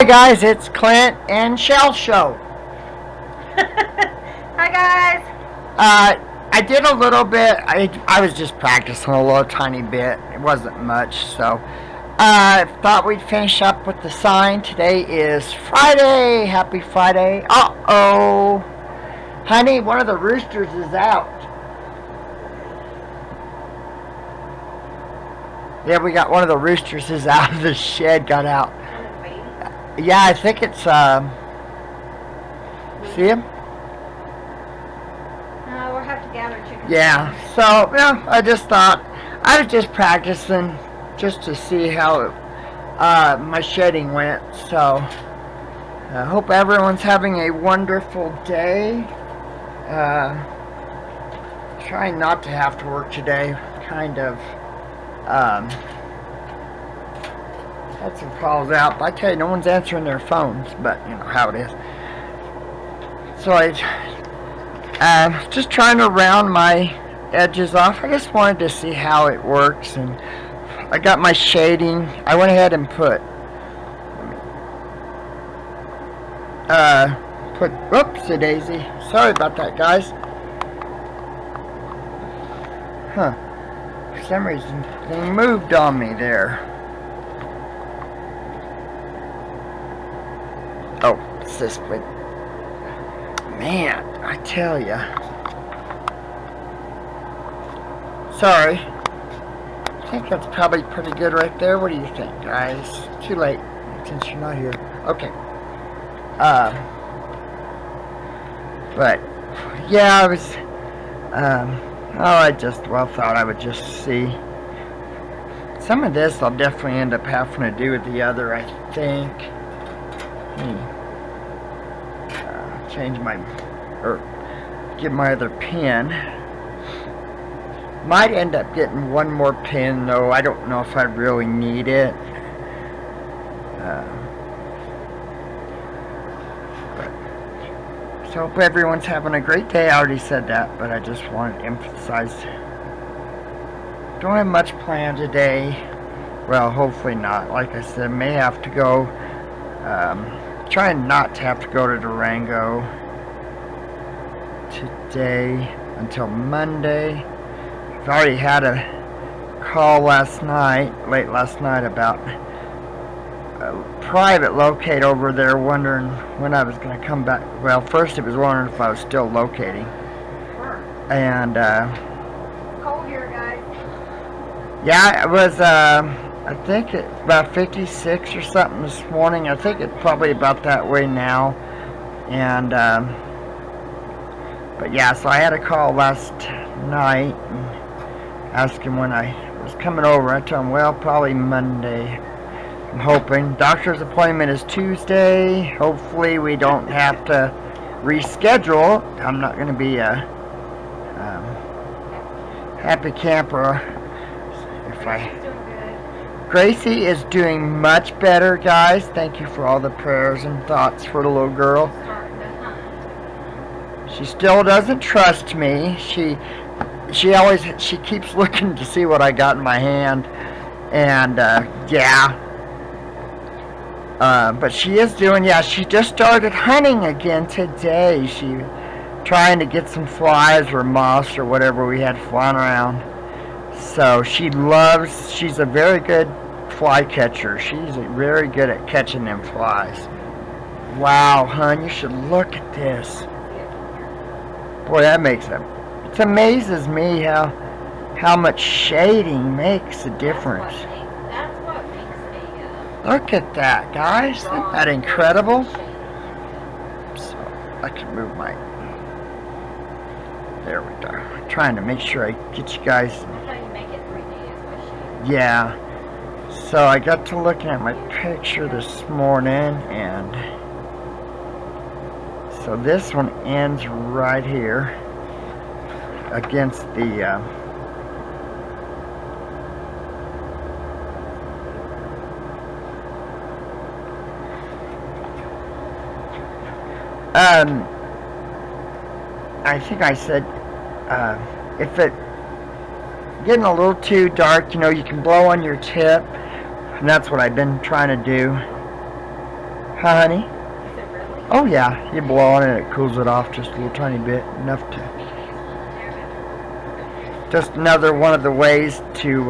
Hi guys, it's Clint and Shell Show. Hi guys. I did a little bit. I was just practicing a little tiny bit. It wasn't much, so I thought we'd finish up with the sign. Today is Friday. Happy Friday. Uh-oh. Honey, one of the roosters is out. Yeah, we got one of the roosters is out of the shed, got out. Yeah, I think it's, see him? No, we'll have to gather chickens. Yeah, so, yeah, I just thought, I was just practicing just to see how my shedding went, so I hope everyone's having a wonderful day. Trying not to have to work today, kind of, had some calls out, but I tell you, no one's answering their phones, but you know how it is. So I just trying to round my edges off. I just wanted to see how it works, and I got my shading. I went ahead and put whoopsie daisy. Sorry about that, guys. Huh. For some reason, they moved on me there. Oh, it's this way. Man, I tell ya. Sorry. I think that's probably pretty good right there. What do you think, guys? Too late, since you're not here. Okay. But, yeah, I was, I just, thought I would just see. Some of this I'll definitely end up having to do with the other, I think. Change my, or get my other pin. Might end up getting one more pin, though. I don't know if I really need it. So hope everyone's having a great day. I already said that, but I just wanted to emphasize. Don't have much planned today. Well, hopefully not. Like I said, may have to go. Trying not to have to go to Durango today until Monday. I've already had a call late last night, about a private locate over there, wondering when I was going to come back. Well, first it was wondering if I was still locating. Sure. And, Cold here, guys. yeah, it was, I think it's about 56 or something this morning. I think it's probably about that way now. And, but yeah, so I had a call last night and asking when I was coming over. I told him, well, probably Monday. I'm hoping. Doctor's appointment is Tuesday. Hopefully we don't have to reschedule. I'm not going to be a happy camper if I... Gracie is doing much better, guys. Thank you for all the prayers and thoughts for the little girl. She still doesn't trust me. She keeps looking to see what I got in my hand, and yeah. But she is doing. Yeah, she just started hunting again today. She trying to get some flies or moths or whatever we had flying around. So she's a very good fly catcher. She's very good at catching them flies. Wow, hon, you should look at this. Boy, that it amazes me how much shading makes a difference. That's what makes a Look at that, guys. Isn't that incredible? So, I can move my... There we go. I'm trying to make sure I get you guys... That's how you make it 3D is by shading. Yeah. So I got to looking at my picture this morning, and so this one ends right here against the I think I said if it getting a little too dark, you know, you can blow on your tip, and that's what I've been trying to do. Huh, honey? Is it really? Oh yeah, you blow on it, it cools it off just a little tiny bit, enough to. Just another one of the ways to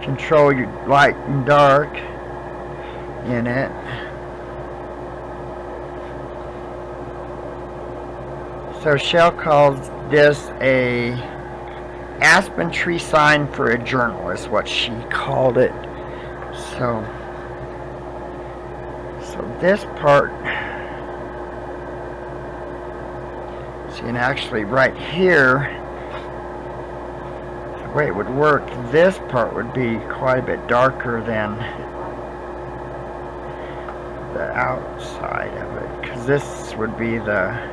control your light and dark in it. So Shell calls this a aspen tree sign for a journal is what she called it. So this part, see, and actually right here, the way it would work, this part would be quite a bit darker than the outside of it, because this would be the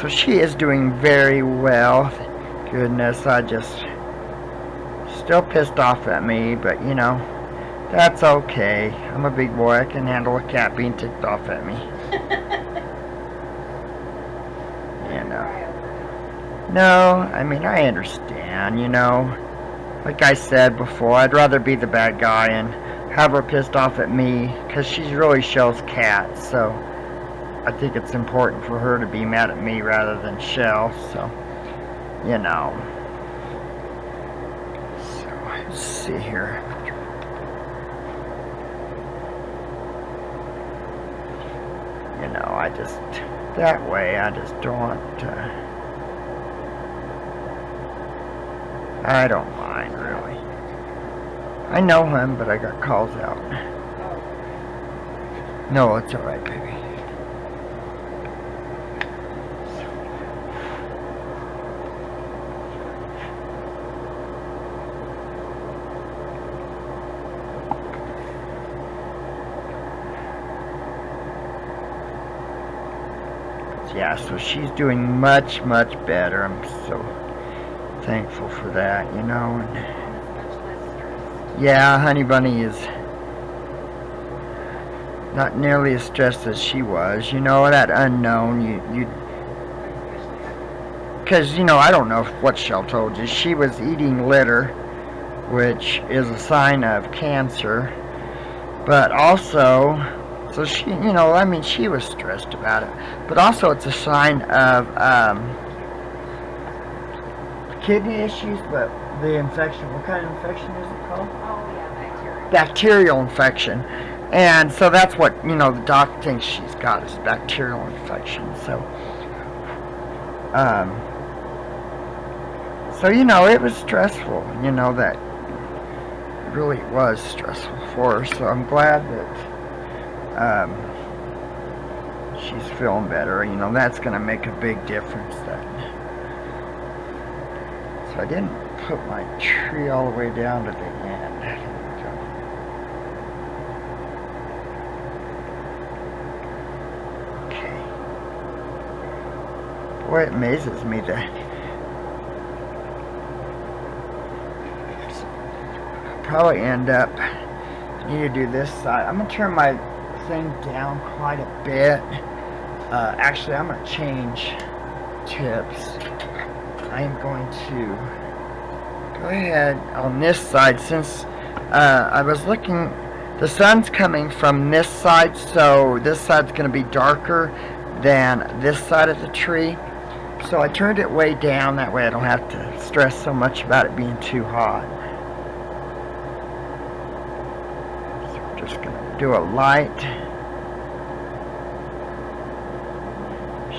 so she is doing very well. Goodness, I just still pissed off at me, but you know, that's okay. I'm a big boy, I can handle a cat being ticked off at me. You know. No, I mean, I understand, you know. Like I said before, I'd rather be the bad guy and have her pissed off at me, because she really Shell's cat, so I think it's important for her to be mad at me rather than Shell, so, you know. So, let's see here. You know, I just, that way, I just don't, I don't mind, really. I know him, but I got calls out. No, it's alright, baby. Yeah, so she's doing much, much better. I'm so thankful for that, you know. And yeah, Honey Bunny is not nearly as stressed as she was. You know, that unknown, you because, you know, I don't know what Shell told you. She was eating litter, which is a sign of cancer. But also, so she, you know, I mean, she was stressed about it. But also it's a sign of kidney issues, but the infection, what kind of infection is it called? Oh, yeah, bacterial infection. And so that's what, you know, the doctor thinks she's got is bacterial infection. So, you know, it was stressful, you know, that it really was stressful for her. So I'm glad that she's feeling better. You know, that's going to make a big difference then. So I didn't put my tree all the way down to the end. Here we go. Okay. Boy, it amazes me that I'll probably end up need to do this side. I'm going to turn my thing down quite a bit. Actually, I'm going to change tips. I am going to go ahead on this side since I was looking, the sun's coming from this side, so this side's going to be darker than this side of the tree. So I turned it way down, that way I don't have to stress so much about it being too hot. So we're just going to do a light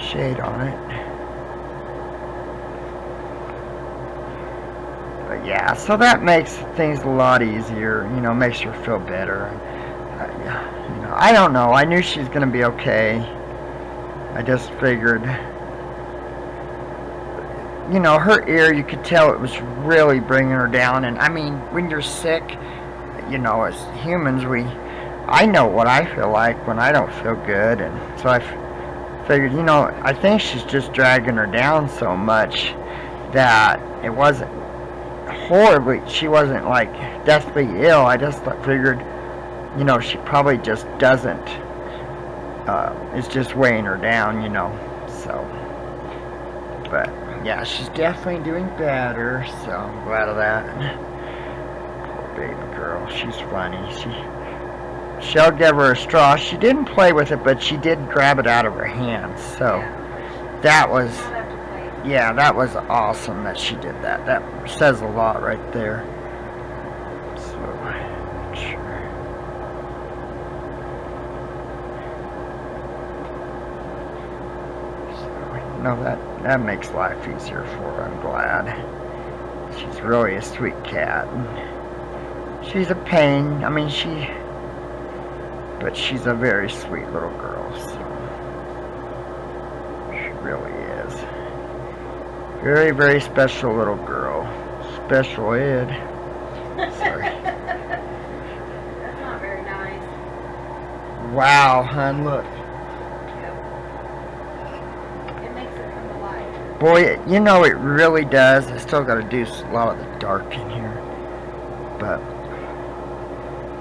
shade on it. But yeah, so that makes things a lot easier, you know, makes her feel better. You know, I don't know, I knew she's going to be okay. I just figured, you know, her ear, you could tell it was really bringing her down. And I mean, when you're sick, you know, as humans, I know what I feel like when I don't feel good. And so I figured, you know, I think she's just dragging her down so much that it wasn't horribly, she wasn't like deathly ill. I just figured, you know, she probably just doesn't, it's just weighing her down, you know. So But yeah, she's definitely doing better, so I'm glad of that. Poor baby girl, she's funny. Shell gave her a straw. She didn't play with it, but she did grab it out of her hands. So that was, yeah, that was awesome that she did that. That says a lot right there. So, sure. So, you know, that makes life easier for her. I'm glad. She's really a sweet cat. And she's a pain. I mean, but she's a very sweet little girl, so she really is. Very, very special little girl. Special ed. Sorry. That's not very nice. Wow, hon, look. Yep. It makes it come to life. Boy, you know it really does. I still got to do a lot of the dark in here, but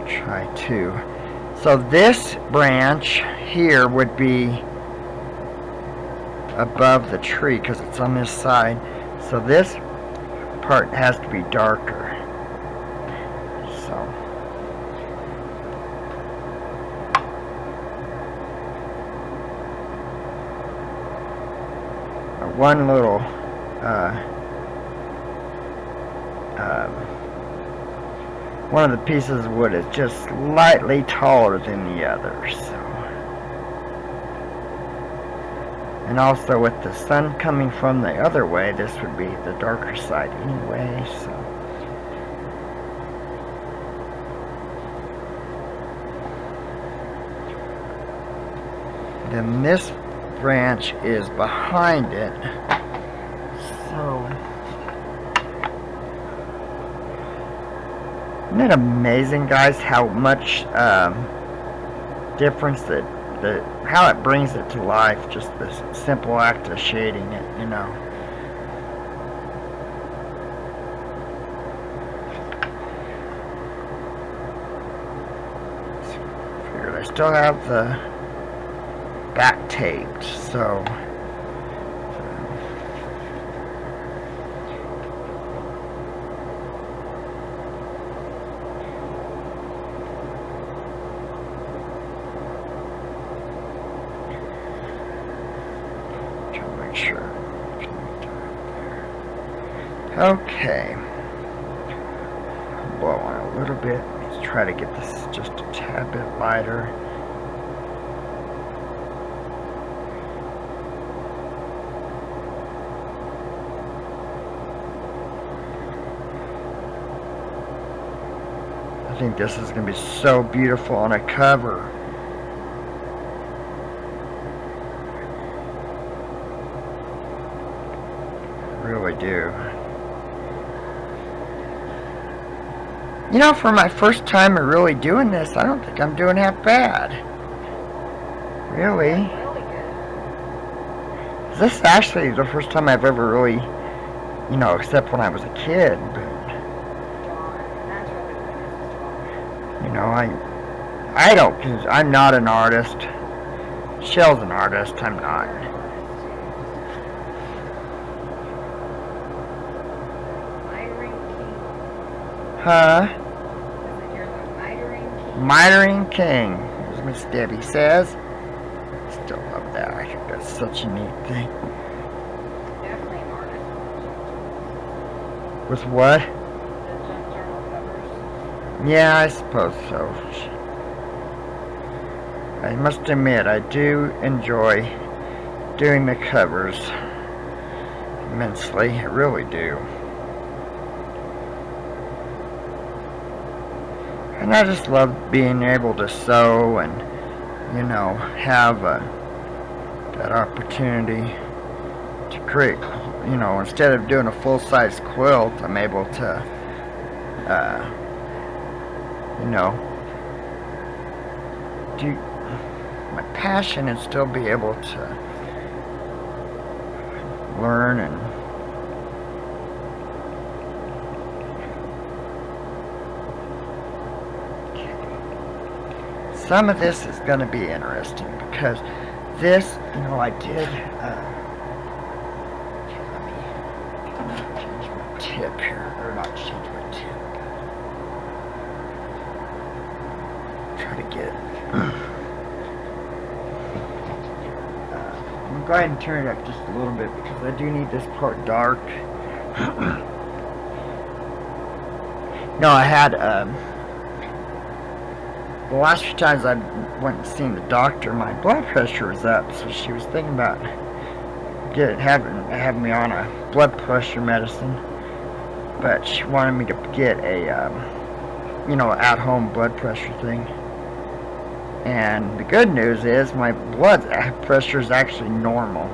try to. So this branch here would be above the tree because it's on this side. So this part has to be darker. So one little one of the pieces of wood is just slightly taller than the other, so. And also with the sun coming from the other way, this would be the darker side anyway, so. Then this branch is behind it, so. Isn't it amazing, guys, how much difference how it brings it to life, just this simple act of shading it, you know. Figured I still have the back taped, so. Sure. Okay. Blow on a little bit. Let's try to get this just a tad bit lighter. I think this is going to be so beautiful on a cover. Really do. You know, for my first time of really doing this, I don't think I'm doing half bad. Really. Really good. This is actually the first time I've ever really, you know, except when I was a kid, but, That's really good. you know, I don't, because I'm not an artist. Shell's an artist, I'm not. Huh? You're the mitering king. Mitering King, as Miss Debbie says. Still love that. I think that's such a neat thing. Definitely an artist. With what? The junk journal covers. Yeah, I suppose so. I must admit, I do enjoy doing the covers immensely. I really do. And I just love being able to sew and, you know, have that opportunity to create, you know, instead of doing a full-size quilt, I'm able to, you know, do my passion and still be able to learn and some of this is going to be interesting because this, you know, I did tip here, or not change my tip. Try to get it. I'm gonna go ahead and turn it up just a little bit because I do need this part dark. No, I had the last few times I went and seen the doctor, my blood pressure was up, so she was thinking about having me on a blood pressure medicine, but she wanted me to get a at-home blood pressure thing. And the good news is my blood pressure is actually normal,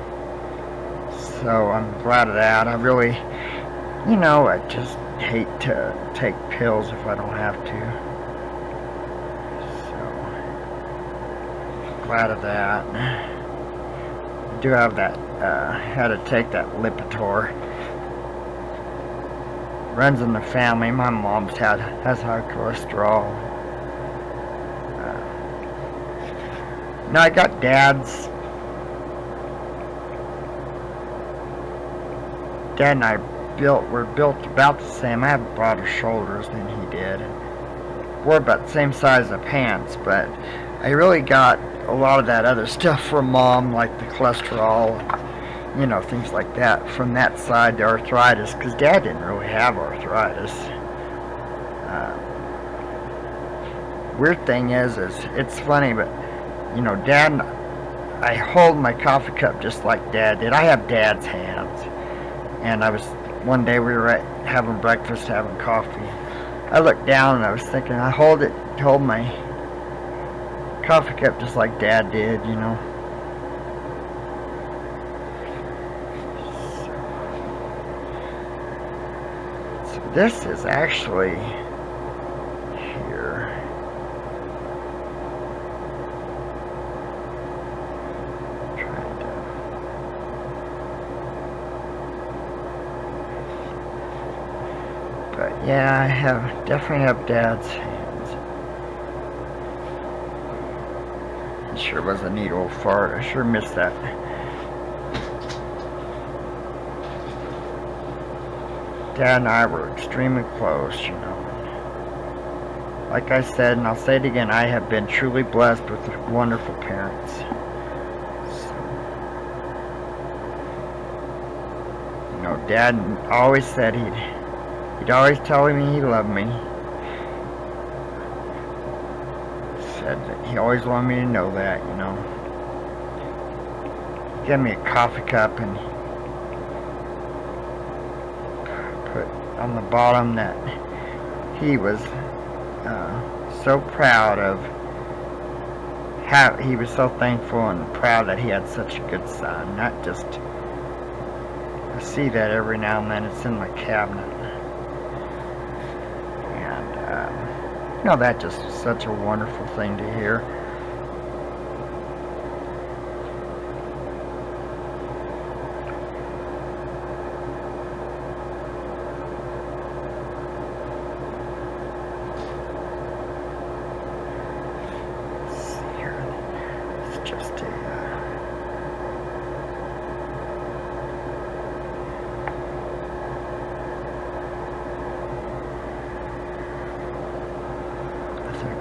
so I'm glad of that. I really, I just hate to take pills if I don't have to. So, glad of that. I do have that, had to take that Lipitor. Runs in the family. My mom's has high cholesterol. Now I got Dad's. Dad and I were built about the same. I have broader shoulders than he did. We're about the same size of pants, but I really got a lot of that other stuff from Mom, like the cholesterol, things like that, from that side, the arthritis, because Dad didn't really have arthritis. Weird thing is it's funny, but Dad, I hold my coffee cup just like Dad did. I have Dad's hands. And one day we were having breakfast, having coffee. I looked down and I was thinking, I hold my coffee cup just like Dad did, So this is actually here. But yeah, I definitely have Dad's hands. It sure was a neat old fart. I sure missed that. Dad and I were extremely close, Like I said, and I'll say it again, I have been truly blessed with wonderful parents. So, Dad always said he'd always tell me he loved me. Said that he always wanted me to know that, Gave me a coffee cup and put on the bottom that he was so proud of how he was so thankful and proud that he had such a good son. Not just, I see that every now and then. It's in my cabinet. That just was such a wonderful thing to hear. Let's see here. It's just a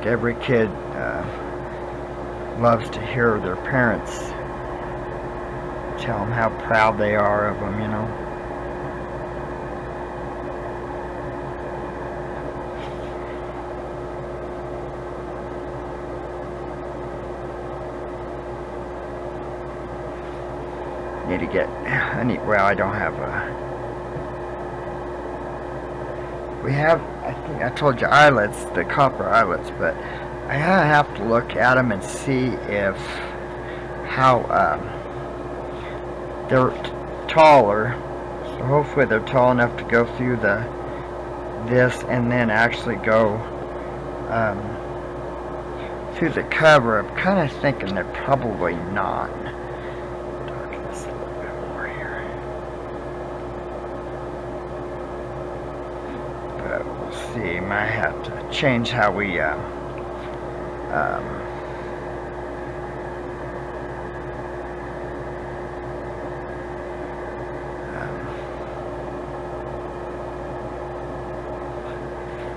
every kid loves to hear their parents tell them how proud they are of them, Need to get, I don't have we have, I think I told you eyelets, the copper eyelets, but I have to look at them and see how they're taller. So hopefully they're tall enough to go through this and then actually go through the cover. I'm kind of thinking they're probably not. Darken this a little bit more here. But we'll see. Might have to change how we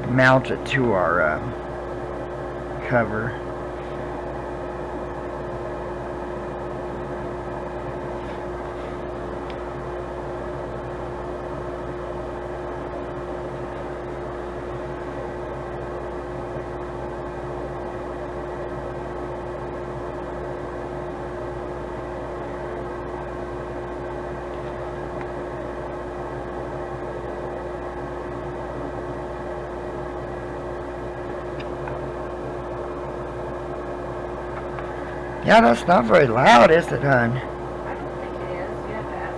mount it to our cover. Yeah, that's not very loud, is it, hon? I don't think it is. You have to ask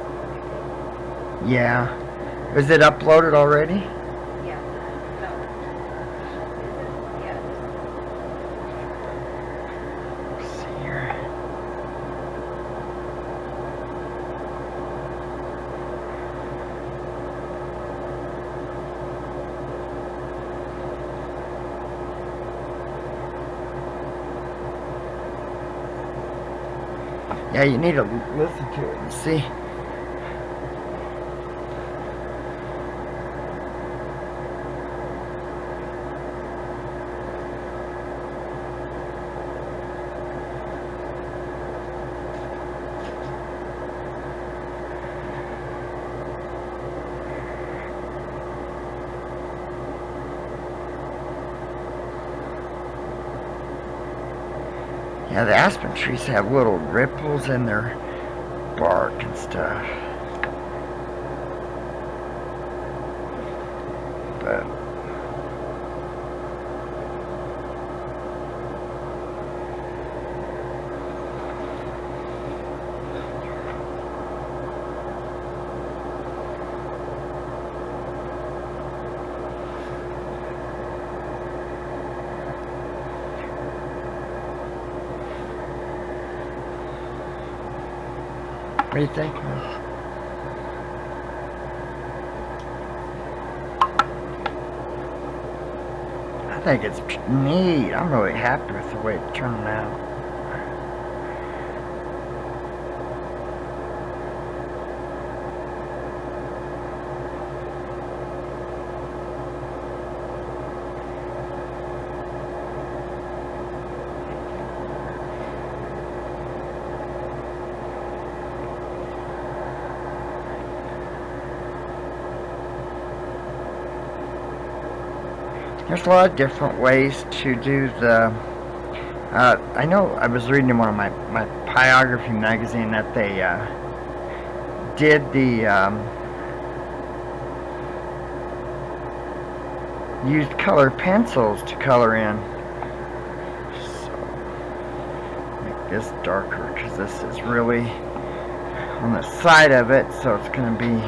them. Yeah. Is it uploaded already? Yeah. No. Is it? Yeah. Let's see here. Yeah, you need to listen to it and see. Yeah, the aspen trees have little ripples in their bark and stuff. But what do you think? I think it's neat. I'm really happy with the way it turned out. There's a lot of different ways to do the, I know I was reading in one of my Pyography magazine that they did the, used colored pencils to color in. So, make this darker because this is really on the side of it, so it's going to be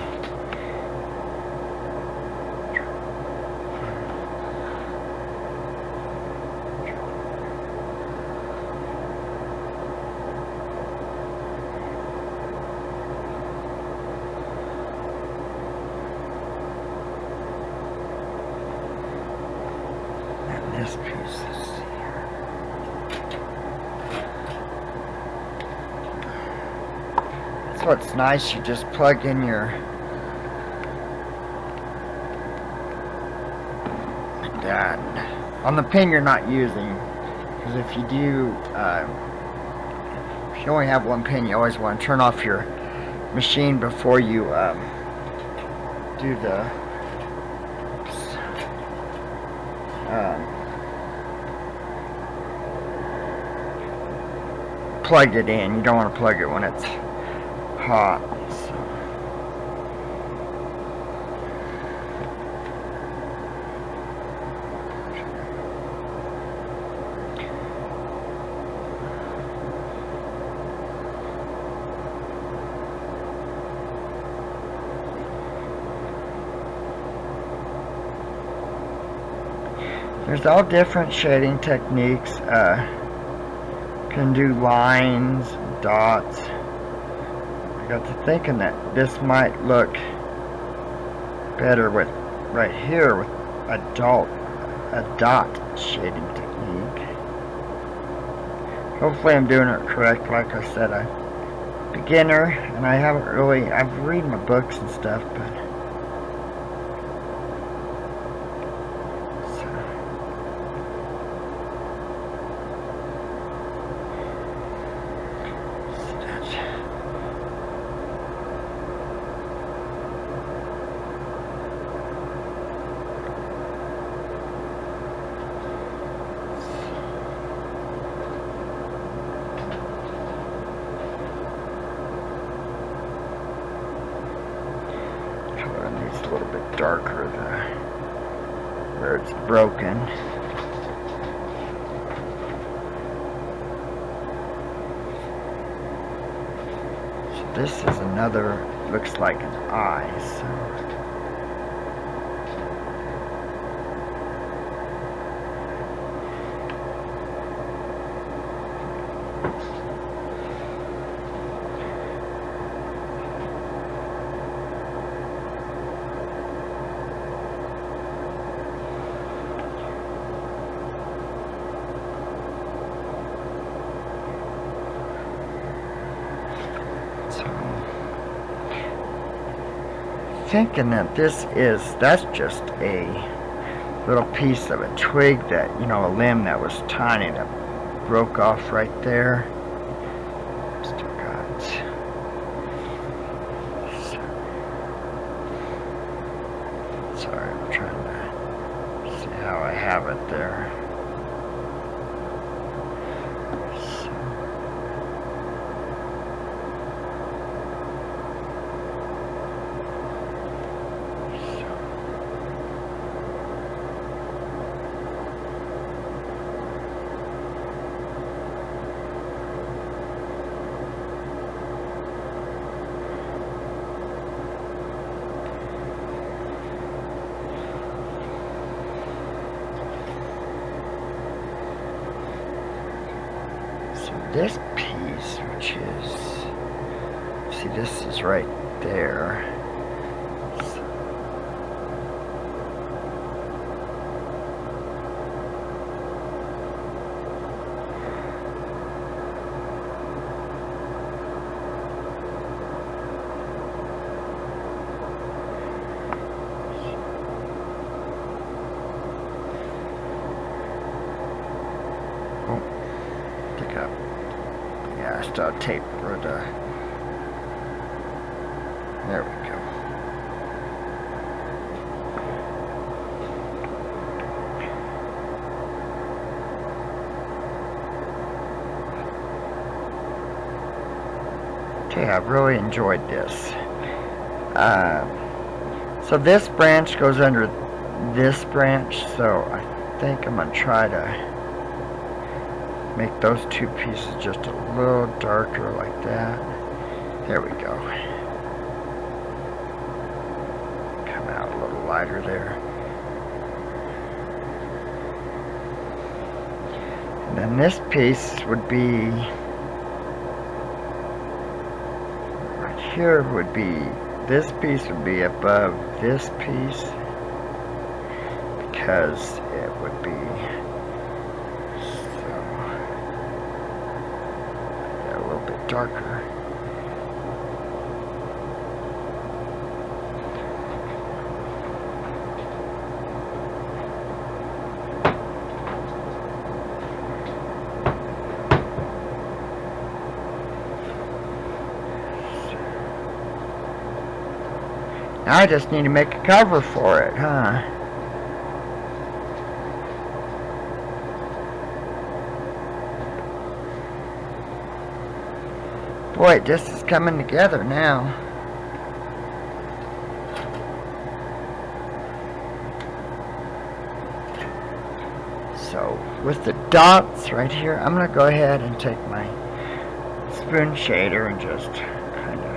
this piece. That's what's nice, you just plug in your like that. On the pin you're not using, because if you do, if you only have one pin, you always want to turn off your machine before you do the plug it in. You don't want to plug it when it's hot. So. There's all different shading techniques. Can do lines, dots. I got to thinking that this might look better with right here with a dot shading technique. Hopefully I'm doing it correct. Like I said, I'm a beginner and I haven't really, I've read my books and stuff, but it's a little bit darker where it's broken. So this is another, looks like an eye. So thinking that that's just a little piece of a twig that, a limb that was tiny that broke off right there. Still got, sorry, I'm trying to see how I have it there. This piece, which is, see, this is right there. Oh, pick up. Yeah, I still have tape for the, there we go. Okay, I've really enjoyed this. So this branch goes under this branch, so I think I'm going to try to make those two pieces just a little darker like that. There we go. Come out a little lighter there. And then this piece would be, right here would be, this piece would be above this piece because it would be darker. Now I just need to make a cover for it, huh? Boy, this is coming together now. So, with the dots right here, I'm going to go ahead and take my spoon shader and just kind of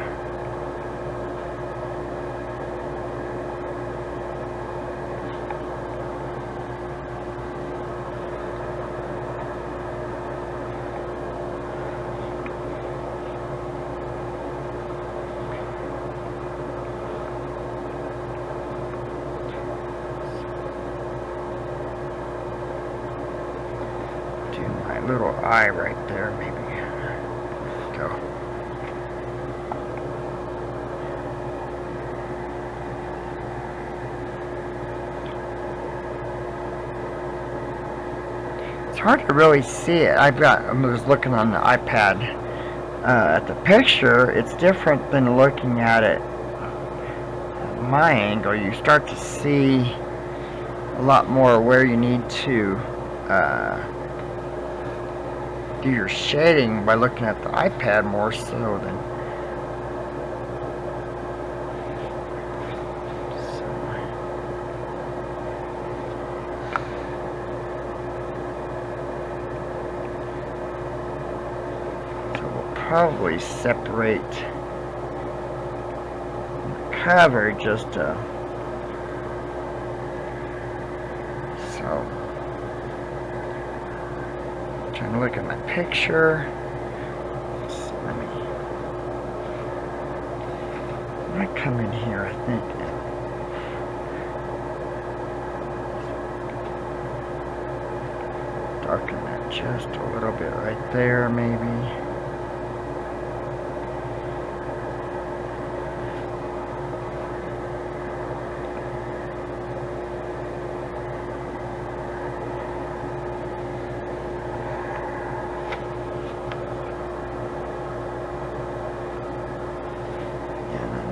little eye right there, maybe. Go. It's hard to really see it. I was looking on the iPad at the picture. It's different than looking at it at my angle. You start to see a lot more where you need to do your shading by looking at the iPad more so than probably separate the cover just to, so trying to look at my picture. So let me, I might come in here, I think. Darken that just a little bit right there, maybe.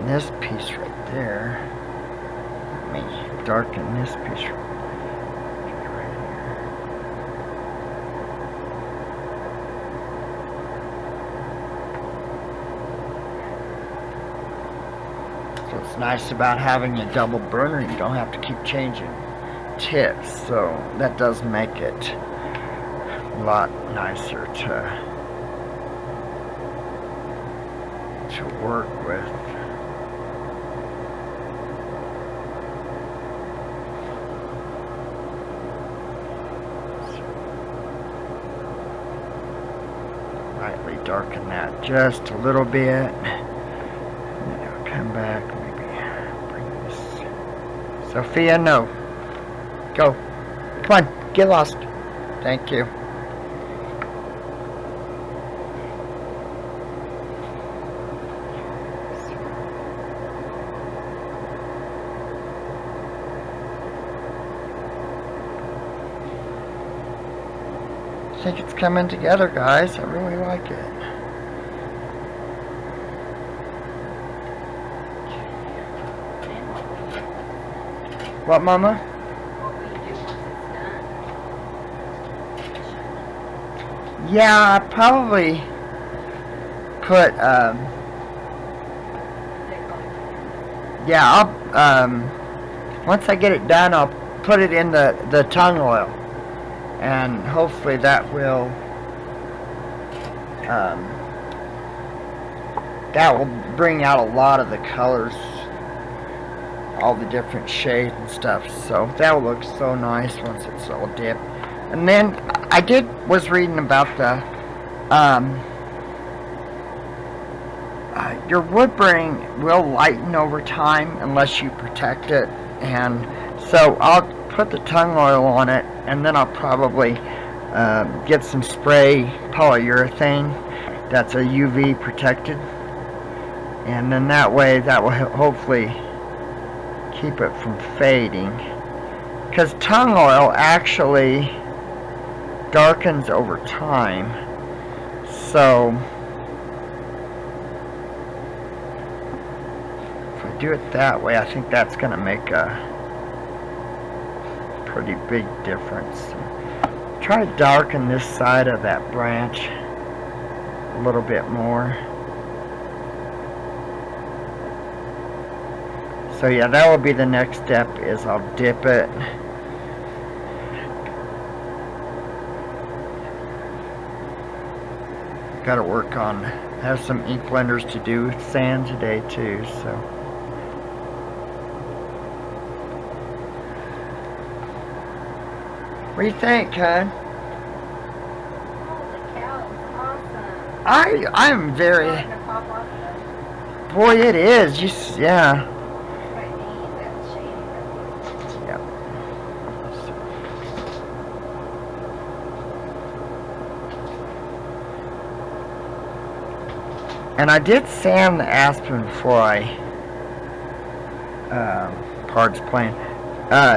This piece right there, let me darken this piece right here. So what's nice about having a double burner, you don't have to keep changing tips, so that does make it a lot nicer to work with. Lightly darken that just a little bit. And then I'll come back, maybe bring this. Sophia, no. Go. Come on, get lost. Thank you. I think it's coming together, guys. I really like it. What, Mama? What will you do once it's done? Yeah, I probably put yeah, I'll once I get it done, I'll put it in the tongue oil. And hopefully that will bring out a lot of the colors, all the different shades and stuff. So that will look so nice once it's all dipped. And then I was reading about the your wood burning will lighten over time unless you protect it, and so I'll put the tongue oil on it, and then I'll probably get some spray polyurethane that's a UV protected, and then that way that will hopefully keep it from fading, because tongue oil actually darkens over time. So if I do it that way, I think that's going to make a pretty big difference. Try to darken this side of that branch a little bit more. So yeah, that will be the next step, is I'll dip it. Got to work on, have some ink blenders to do with sand today too, so. What do you think, hon? Holy cow, it's awesome. I'm very, Starting to pop off the boy, it is. Yeah. right knee, that shady. Yep. And I did sand the Aspen before I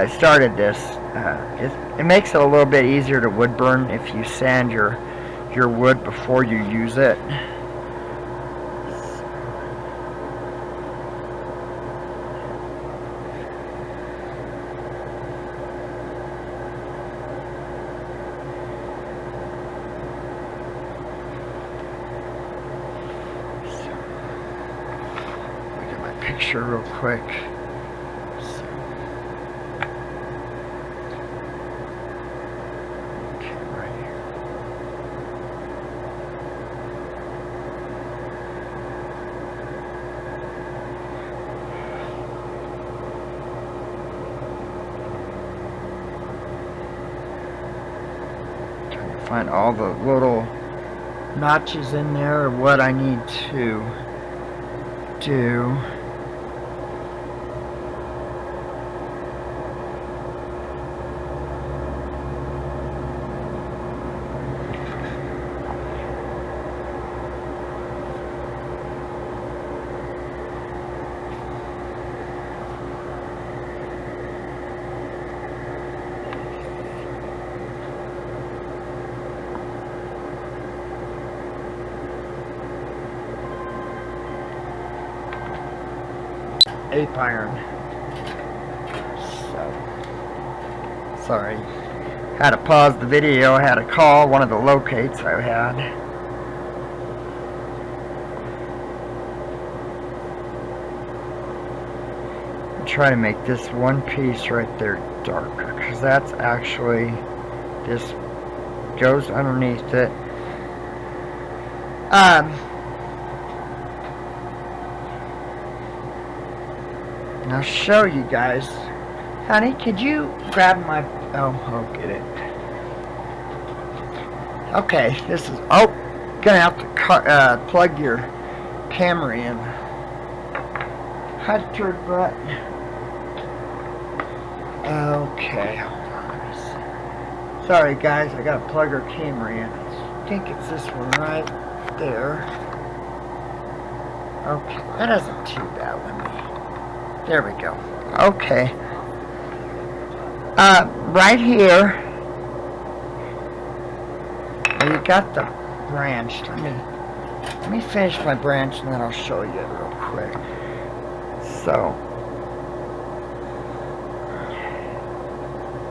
started this. It makes it a little bit easier to wood burn if you sand your wood before you use it. Look at my picture real quick. find all the little notches in there, or what I need to do. Ape iron. So, sorry. Had to pause the video. I had to call one of the locates I had. Try to make this one piece right there darker, because that's actually, this goes underneath it. And I'll show you guys. Honey, could you grab my, oh, I'll get it. Okay, this is, oh, gonna have to plug your camera in. Hot turd butt. Okay, hold on. Let me see. Sorry guys, I gotta plug her camera in. I think it's this one right there. Okay, that isn't too bad. Let me. There we go. Okay. Right here. Well, you got the branch. Let me finish my branch and then I'll show you it real quick. So.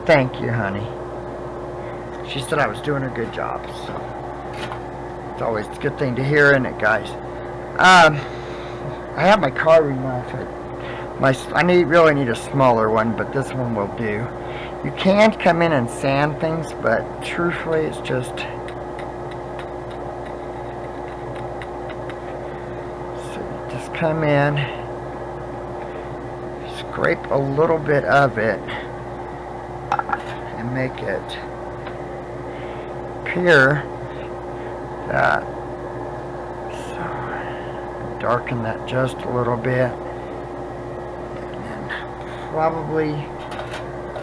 Thank you, honey. She said I was doing a good job, so it's always a good thing to hear, isn't it, guys? I have my carving knife. I really need a smaller one, but this one will do. You can come in and sand things, but truthfully, it's just. So you just come in, scrape a little bit of it, and make it appear that. So darken that just a little bit, and then probably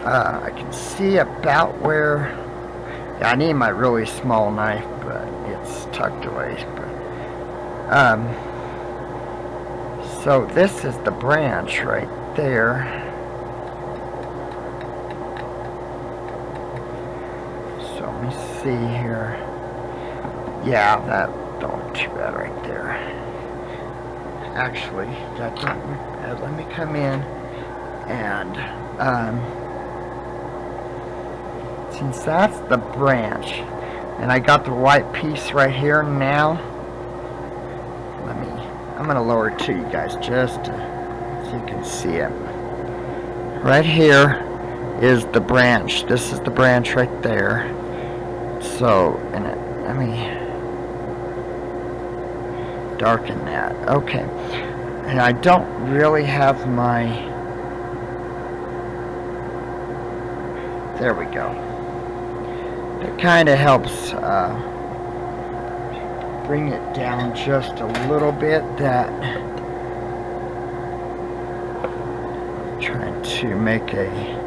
I can see about where. Yeah, I need my really small knife, but it's tucked away. But so this is the branch right there. See here. Yeah, that don't look too bad right there. Actually, that don't look bad. Let me come in and since that's the branch and I got the white piece right here now, I'm gonna lower it to you guys just so you can see it. Right here is the branch. This is the branch right there. So, and let me darken that. Okay. And I don't really have my. There we go. That kind of helps bring it down just a little bit. That I'm trying to make a.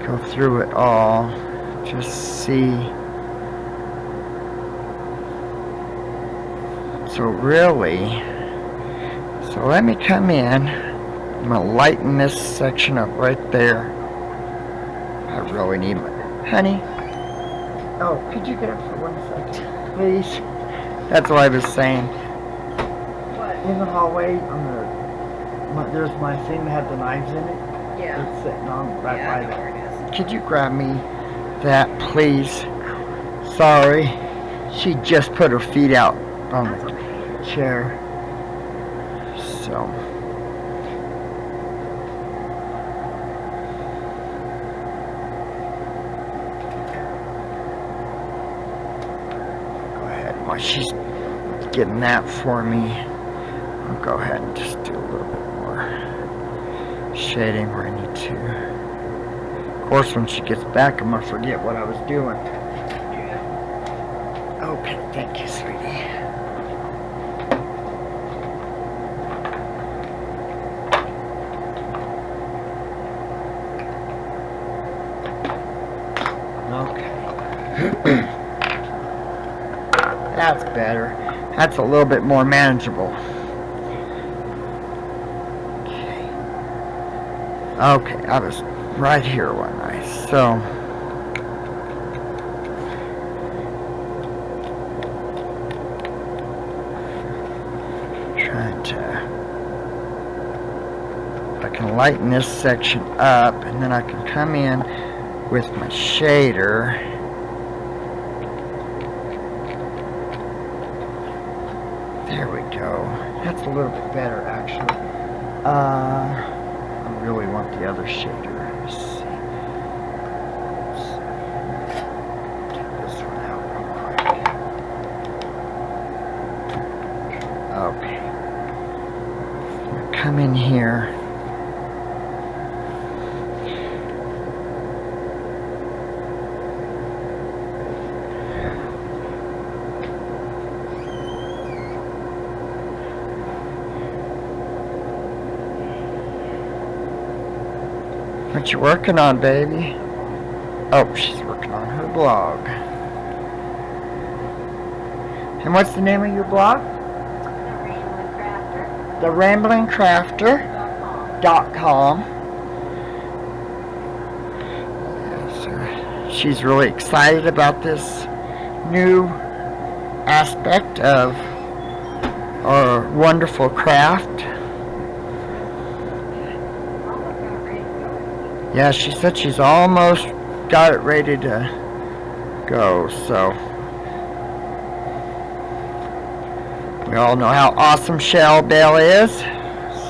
Go through it all, just see. So really, so let me come in. I'm gonna lighten this section up right there. I really need my, honey. Oh, could you get up for 1 second, please? That's what I was saying. What? In the hallway, there's my thing that had the knives in it. Yeah. It's sitting on right Yeah, I by know that. where it is. Could you grab me that, please? Sorry. She just put her feet out on That's the okay. chair. So. Go ahead. While she's getting that for me. I'll go ahead and just do a little bit more shading where I need to. Of course, when she gets back, I'm going to forget what I was doing. Okay, thank you, sweetie. Okay. That's better. That's a little bit more manageable. Okay. Okay, I was right here one night. So trying to, I can lighten this section up, and then I can come in with my shader. There we go. That's a little bit better, actually. I really want the other shader. Let's see. Take this one out real quick. Okay. I'm gonna come in here. What you working on, baby? Oh, she's working on her blog. And what's the name of your blog? The Rambling Crafter.com. Yes, she's really excited about this new aspect of our wonderful craft. Yeah, she said she's almost got it ready to go, so we all know how awesome Shell Bell is,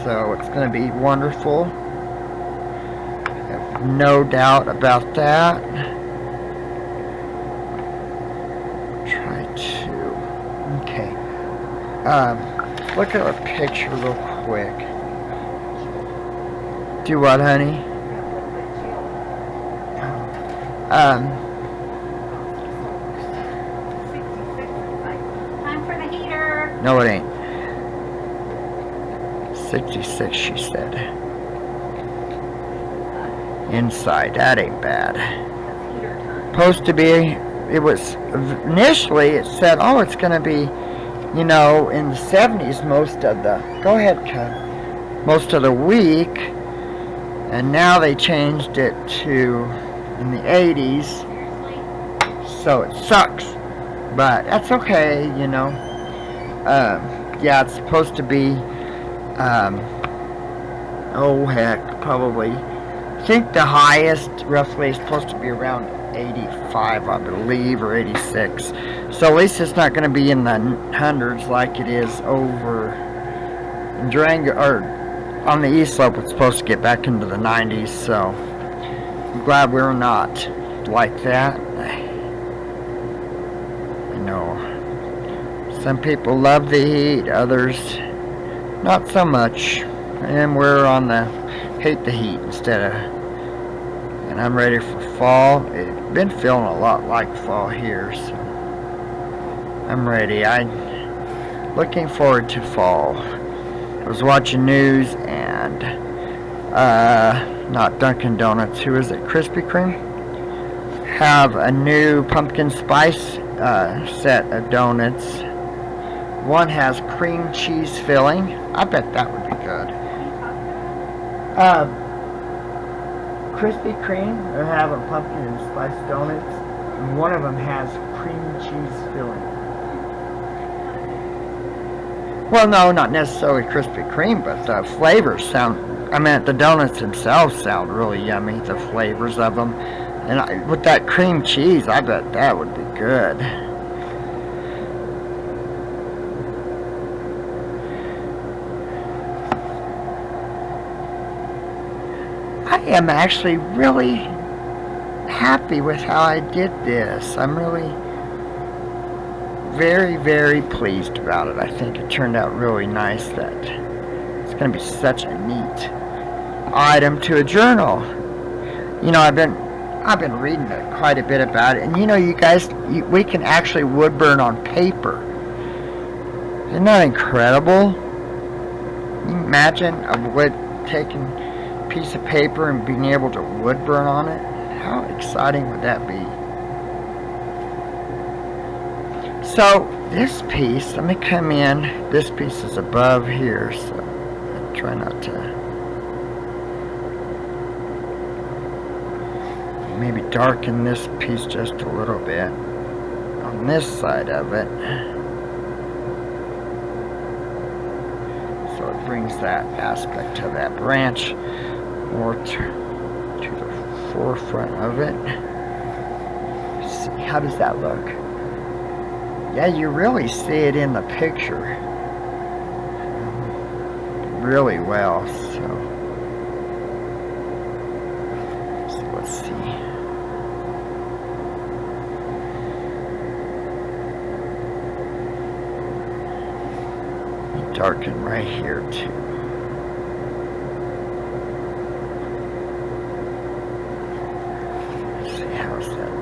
so it's going to be wonderful. I have no doubt about that. Try to, okay, look at our picture real quick. Do what, honey? Time for the heater. No, it ain't. 66, she said. Inside, that ain't bad. Supposed to be, it was, initially it said, oh, it's going to be, you know, in the 70s most of the, go ahead, Cub, most of the week. And now they changed it to in the 80s, so it sucks, but that's okay, you know. Yeah, it's supposed to be, oh heck, probably, I think the highest roughly is supposed to be around 85, I believe, or 86, so at least it's not going to be in the hundreds like it is over in Durango, or on the east slope. It's supposed to get back into the 90s, so I'm glad we're not like that. You know, some people love the heat, others not so much, and we're on the hate the heat instead of, and I'm ready for fall. It's been feeling a lot like fall here, so I'm ready. I'm looking forward to fall. I was watching news, and not Dunkin' Donuts, who is it, Krispy Kreme, have a new pumpkin spice set of donuts. One has cream cheese filling. I bet that would be good. Krispy Kreme, they're having pumpkin spice donuts, and one of them has cream cheese filling. Well, no, not necessarily Krispy Kreme, but the flavors sound, I mean, the donuts themselves sound really yummy, the flavors of them. And with that cream cheese, I bet that would be good. I am actually really happy with how I did this. I'm really very, very pleased about it. I think it turned out really nice. That it's going to be such a neat item to a journal. You know, I've been reading quite a bit about it, and you know, you guys, we can actually wood burn on paper. Isn't that incredible? Can you imagine a wood taking piece of paper and being able to wood burn on it? How exciting would that be? So this piece, let me come in. This piece is above here, so I'll try not to maybe darken this piece just a little bit on this side of it. So it brings that aspect of that branch more to the forefront of it. Let's see, how does that look? Yeah, you really see it in the picture really well. So let's see. Darken right here too. Let's see, how's that?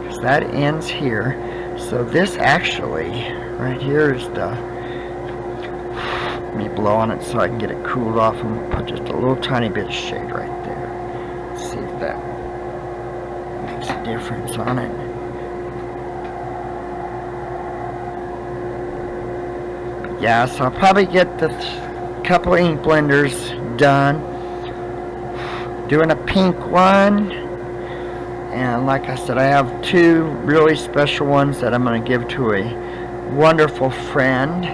Because that ends here. So this actually, right here is the, let me blow on it so I can get it cooled off. I'm going to put just a little tiny bit of shade right there. Let's see if that makes a difference on it. Yeah, so I'll probably get the couple of ink blenders done. Doing a pink one. And like I said, I have two really special ones that I'm going to give to a wonderful friend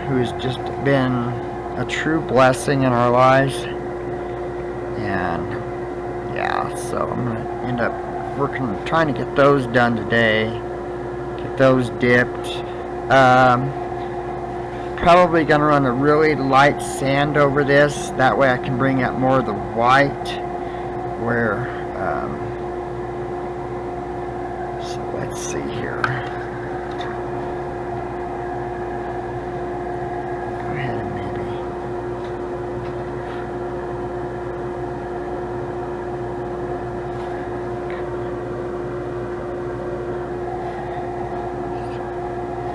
who's just been a true blessing in our lives. And yeah, so I'm going to end up trying to get those done today. Get those dipped. Probably going to run a really light sand over this. That way I can bring out more of the white where... so let's see here. Go ahead and maybe...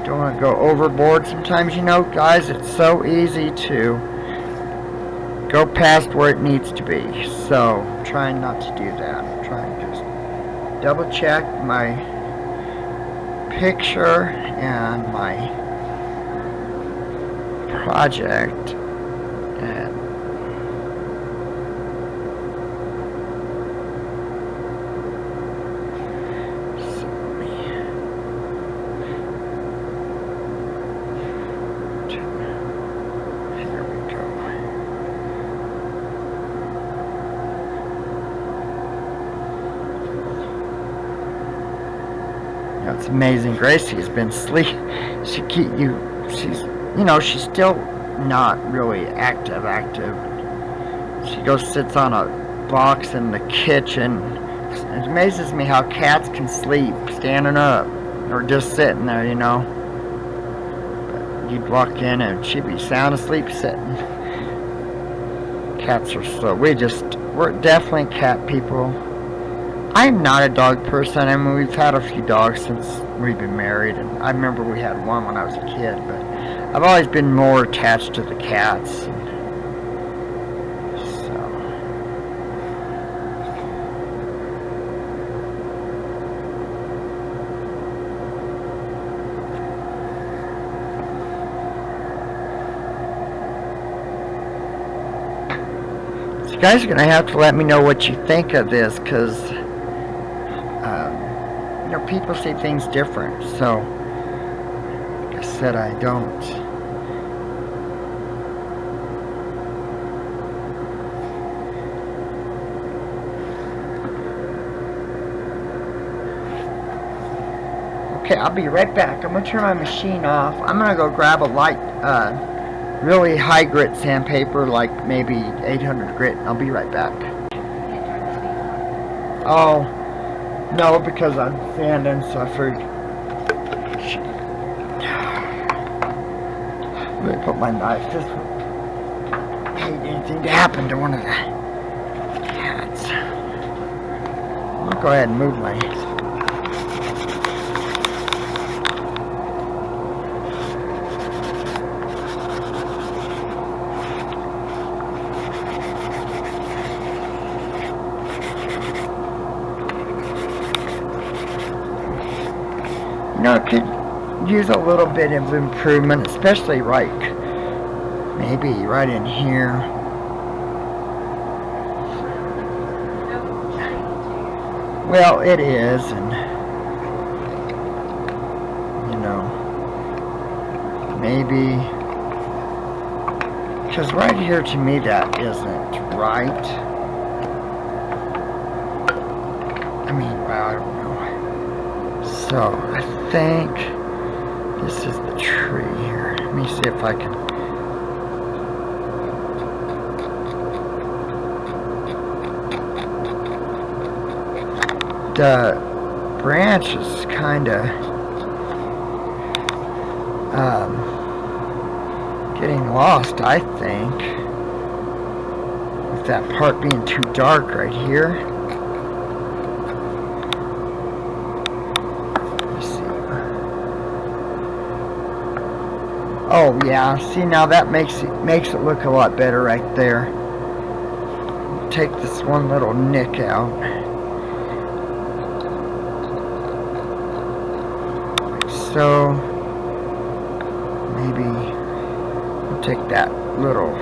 Don't want to go overboard. Sometimes, you know, guys, it's so easy to go past where it needs to be. So, trying not to do that. I'm trying to just double check my picture and my project. And it's amazing. Gracie's been she's, you know, she's still not really active. She goes sits on a box in the kitchen. It amazes me how cats can sleep standing up or just sitting there, you know. But you'd walk in and she'd be sound asleep sitting. Cats are so, we're definitely cat people. I'm not a dog person. I mean, we've had a few dogs since we've been married, and I remember we had one when I was a kid, but I've always been more attached to the cats. So you guys are going to have to let me know what you think of this, because you know, people see things different. So, like I said, I don't. Okay, I'll be right back. I'm going to turn my machine off. I'm going to go grab a light, really high grit sandpaper, like maybe 800 grit. I'll be right back. Oh. No, because I'm sanding, so I figured Let me put my knife. This would hate anything to happen to one of the cats. I'll go ahead and move my. You know, it could use a little bit of improvement, especially maybe right in here. Well, it is, and you know, maybe because right here to me that isn't right. I mean, well, I don't know. So I think this is the tree here. Let me see if I can. The branch is kind of getting lost, I think, with that part being too dark right here. Oh yeah, see now that makes it look a lot better right there. Take this one little nick out. Like so. Maybe we'll take that little.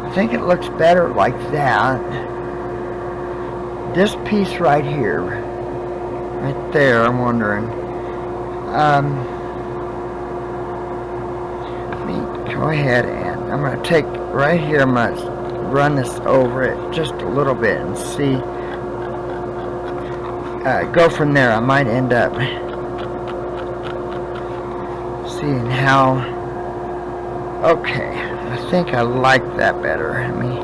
I think it looks better like that. This piece right here, right there, I'm wondering. Let me go ahead and I'm going to take right here, I'm going to run this over it just a little bit and see. Go from there. I might end up seeing how. Okay. I think I like that better. Let me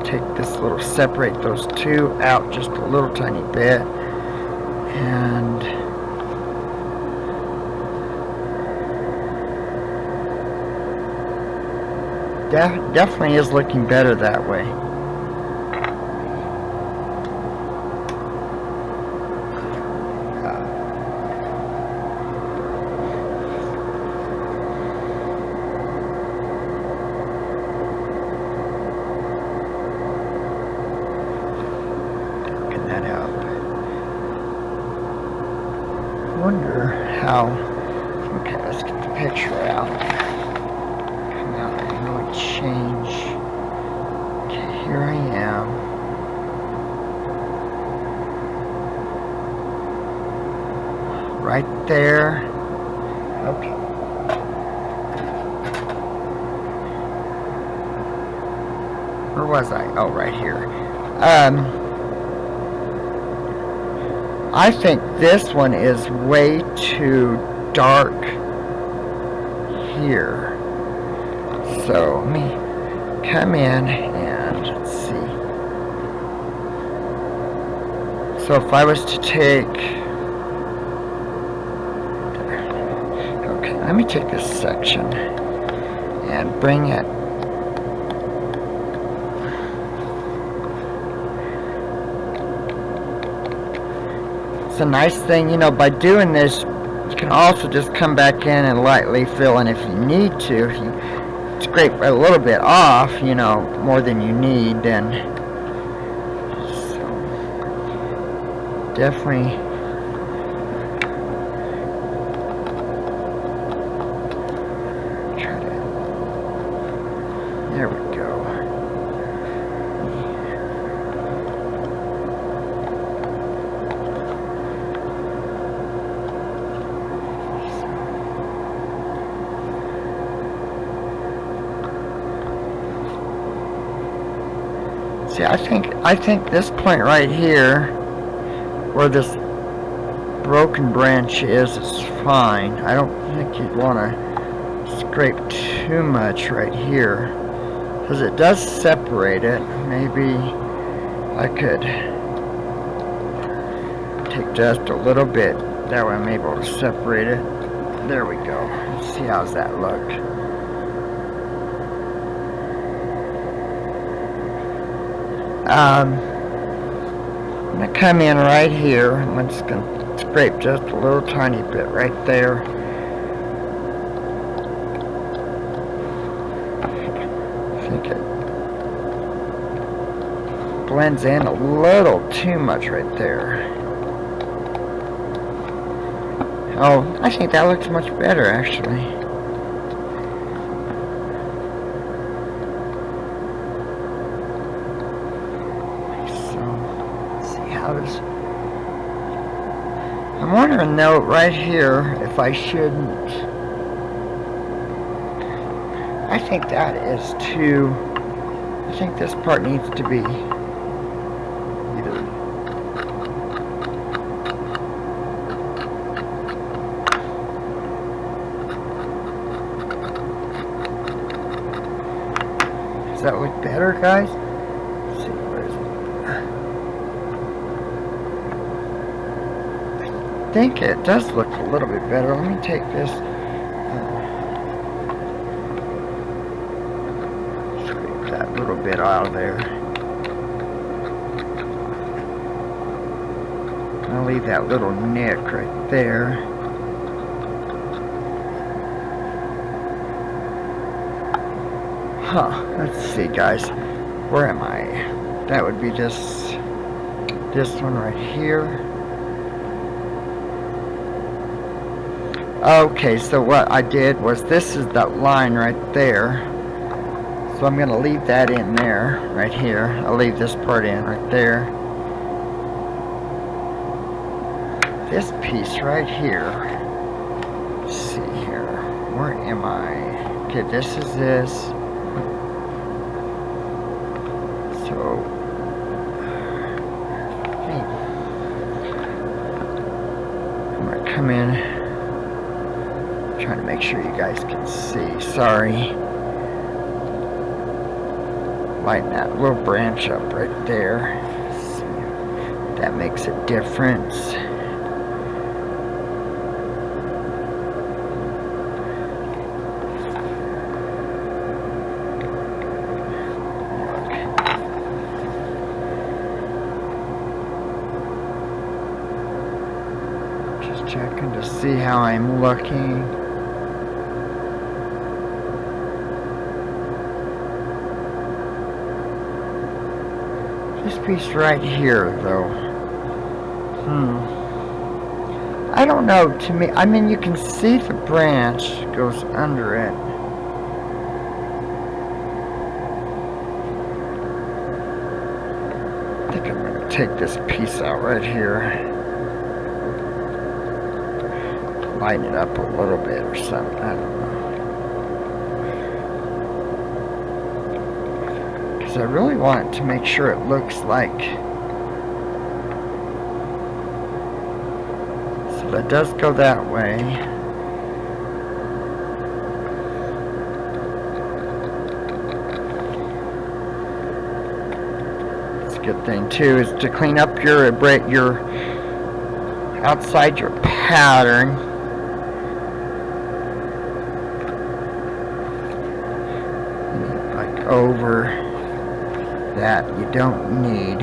take this little, separate those two out just a little tiny bit, and definitely is looking better that way. Wonder how. Okay, let's get the picture out. Come out and really change. Okay, here I am. Right there. Okay. Where was I? Oh, right here. I think this one is way too dark here. So let me come in and let's see. So if I was to take, okay, let me take this section and bring it. It's a nice thing, you know, by doing this, you can also just come back in and lightly fill in if you need to. If you scrape a little bit off, you know, more than you need, then so definitely try to, there we go. See, I think this point right here, where this broken branch is fine. I don't think you'd want to scrape too much right here, because it does separate it. Maybe I could take just a little bit. That way I'm able to separate it. There we go. Let's see how's that look. I'm going to come in right here. I'm just going to scrape just a little tiny bit right there. I think it blends in a little too much right there. Oh, I think that looks much better actually. I'm wondering though right here if I shouldn't. I think that is too. I think this part needs to be either. Does that look better, guys? Let's see, where is it? I think it does look a little bit better. Let me take this, scrape that little bit out of there. I'll leave that little nick right there. Let's see, guys. Where am I? That would be just this one right here. Okay, so what I did was, this is that line right there. So I'm going to leave that in there, right here. I'll leave this part in right there. This piece right here. Let's see here. Where am I? Okay, this is this. So, I'm going to come in. Trying to make sure you guys can see. Sorry. Lighten that little branch up right there. See if that makes a difference. Just checking to see how I'm looking. This piece right here, though. I don't know, to me, I mean, you can see the branch goes under it. I think I'm going to take this piece out right here. Lighten it up a little bit or something, I don't know. I really want to make sure it looks like, so that does go that way. It's a good thing too is to clean up your outside your pattern. Like over that you don't need.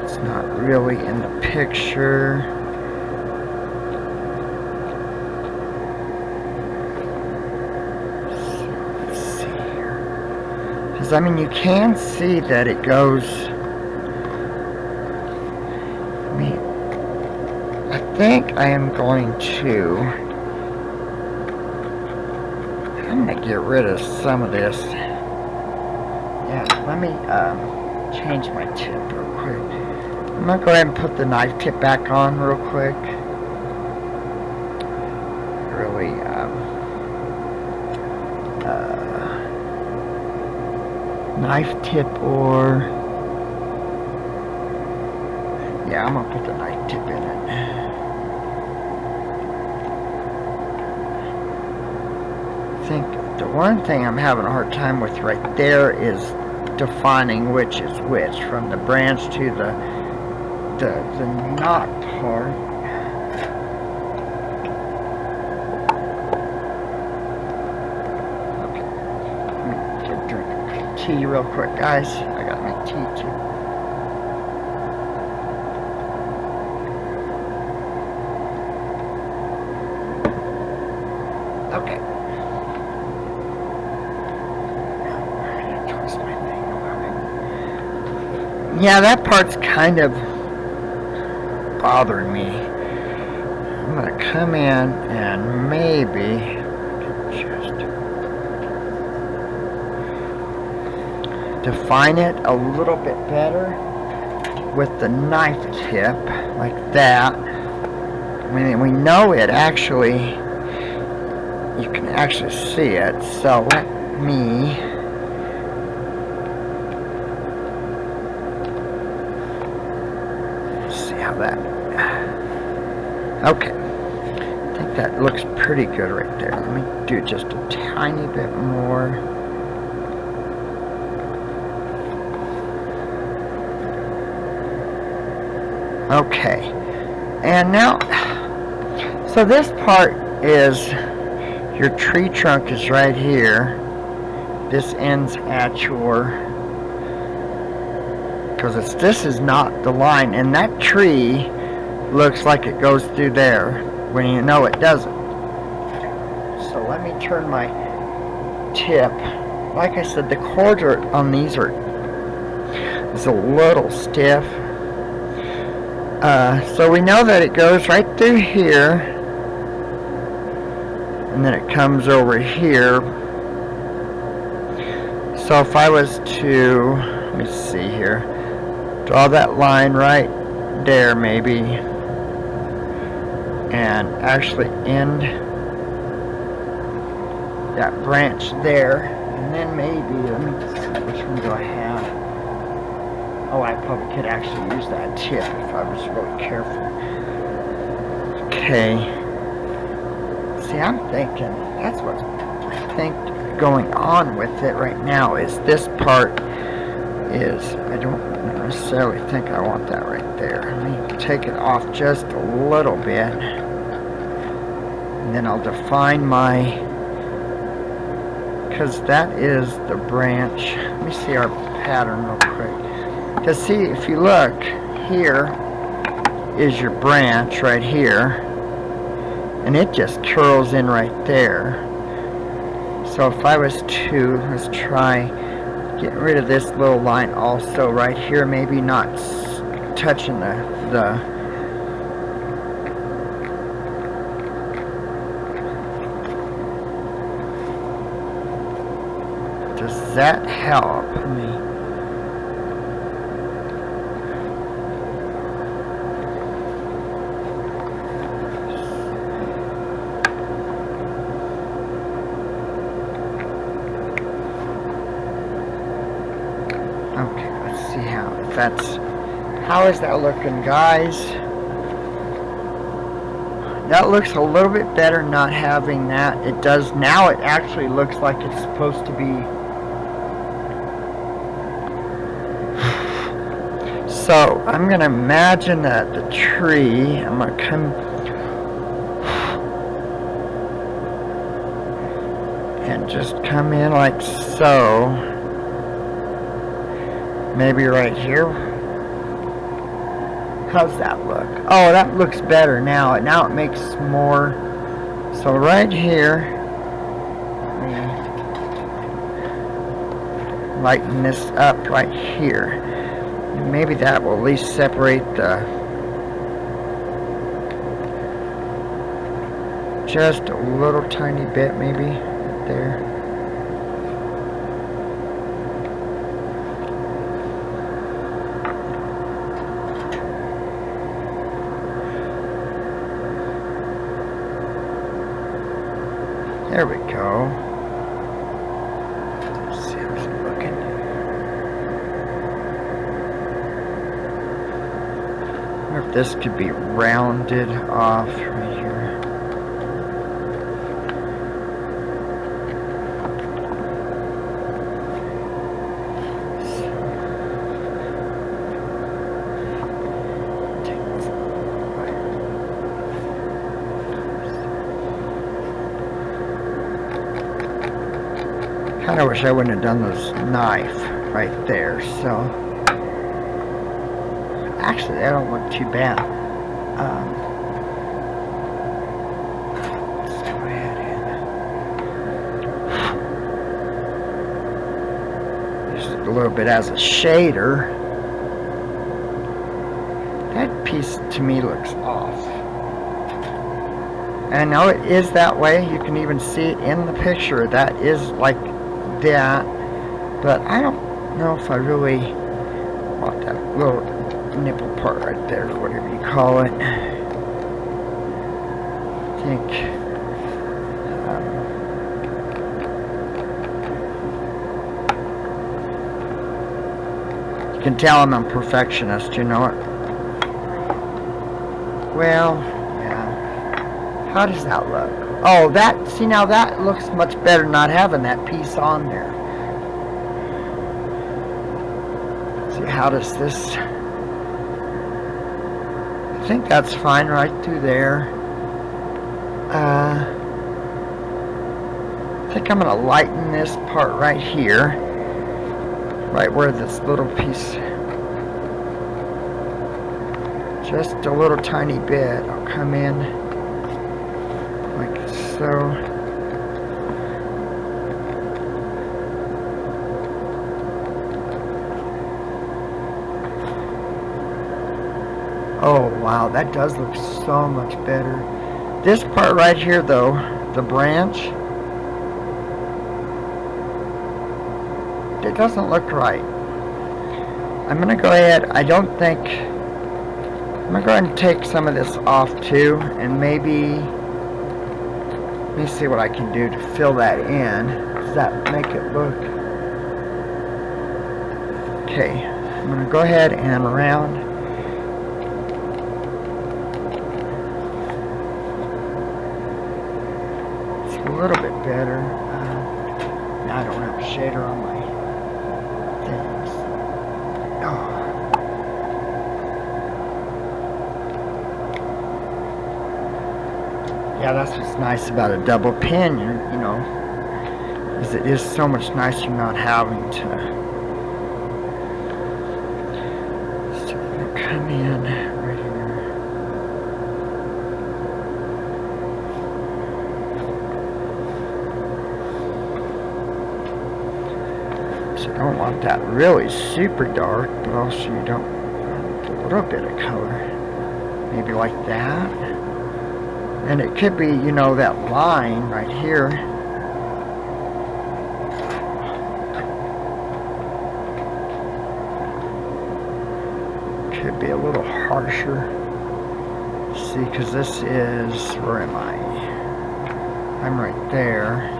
It's not really in the picture. So let's see here. Because I mean, you can see that it goes. I mean, I think I am going to. I'm gonna get rid of some of this. Yeah, let me change my tip real quick. I'm going to go ahead and put the knife tip back on real quick. Really, knife tip or... Yeah, I'm gonna put the knife tip in it. I think the one thing I'm having a hard time with right there is defining which is which, from the branch to the knot part. Okay, let me get a drink of tea real quick, guys. I gotta make tea too. Okay. Twist my thing. Yeah, that part's kind of bothering me. I'm gonna come in and maybe just define it a little bit better with the knife tip, like that. I mean, we know it actually, you can actually see it, so let me see how that, okay, I think that looks pretty good right there. Let me do just a tiny bit more. Okay, and now, so this part is, your tree trunk is right here. This ends at your, because this is not the line, and that tree looks like it goes through there when you know it doesn't. So let me turn my tip. Like I said, the cords on these is a little stiff. So we know that it goes right through here, and then it comes over here. So if I was to, let me see here, draw that line right there maybe, and actually end that branch there, and then maybe, let me see, which one do I have? Oh, I probably could actually use that tip if I was really careful. Okay. See, I'm thinking, that's what I think going on with it right now is this part is, I don't necessarily think I want that right there. Let me take it off just a little bit, and then I'll define my, because that is the branch. Let me see our pattern real quick. Because see, if you look, here is your branch right here, and it just curls in right there. So if I was to, let's try get rid of this little line also right here, maybe not touching the does that help me? Okay, let's see how is that looking, guys? That looks a little bit better not having that. It does now. It actually looks like it's supposed to be. So I'm gonna imagine that the tree, I'm gonna come and just come in like so. Maybe right here. How's that look? Oh, that looks better now. Now it makes more. So right here, let me lighten this up right here. And maybe that will at least separate the, just a little tiny bit maybe right there. There we go. Let's see how's it looking. this could be rounded off right here. I wish I wouldn't have done this knife right there. So actually, they don't look too bad. Let's go ahead and use it a little bit as a shader. That piece to me looks off. And I know it is that way. You can even see it in the picture. That is like that, but I don't know if I really want that little nipple part right there, or whatever you call it. I think you can tell I'm a perfectionist, you know it. Well, yeah. How does that look? Oh, that, see, now that looks much better not having that piece on there. See, how does this... I think that's fine right through there. I think I'm going to lighten this part right here. Right where this little piece... Just a little tiny bit. I'll come in like so. Oh wow, that does look so much better. This part right here though, the branch, it doesn't look right. I'm gonna go ahead, I'm gonna go ahead and take some of this off too, and maybe, let me see what I can do to fill that in. Does that make it look? Okay, I'm going to go ahead and round. It's a little bit better. Now I don't have a shader on my things. Oh. Yeah, that's what's nice about a double pin, you know, is it is so much nicer not having to. So I'm going to come in right here. So you don't want that really super dark, but also you don't want a little bit of color. Maybe like that. And it could be, you know, that line right here. Could be a little harsher. See, because this is, where am I? I'm right there.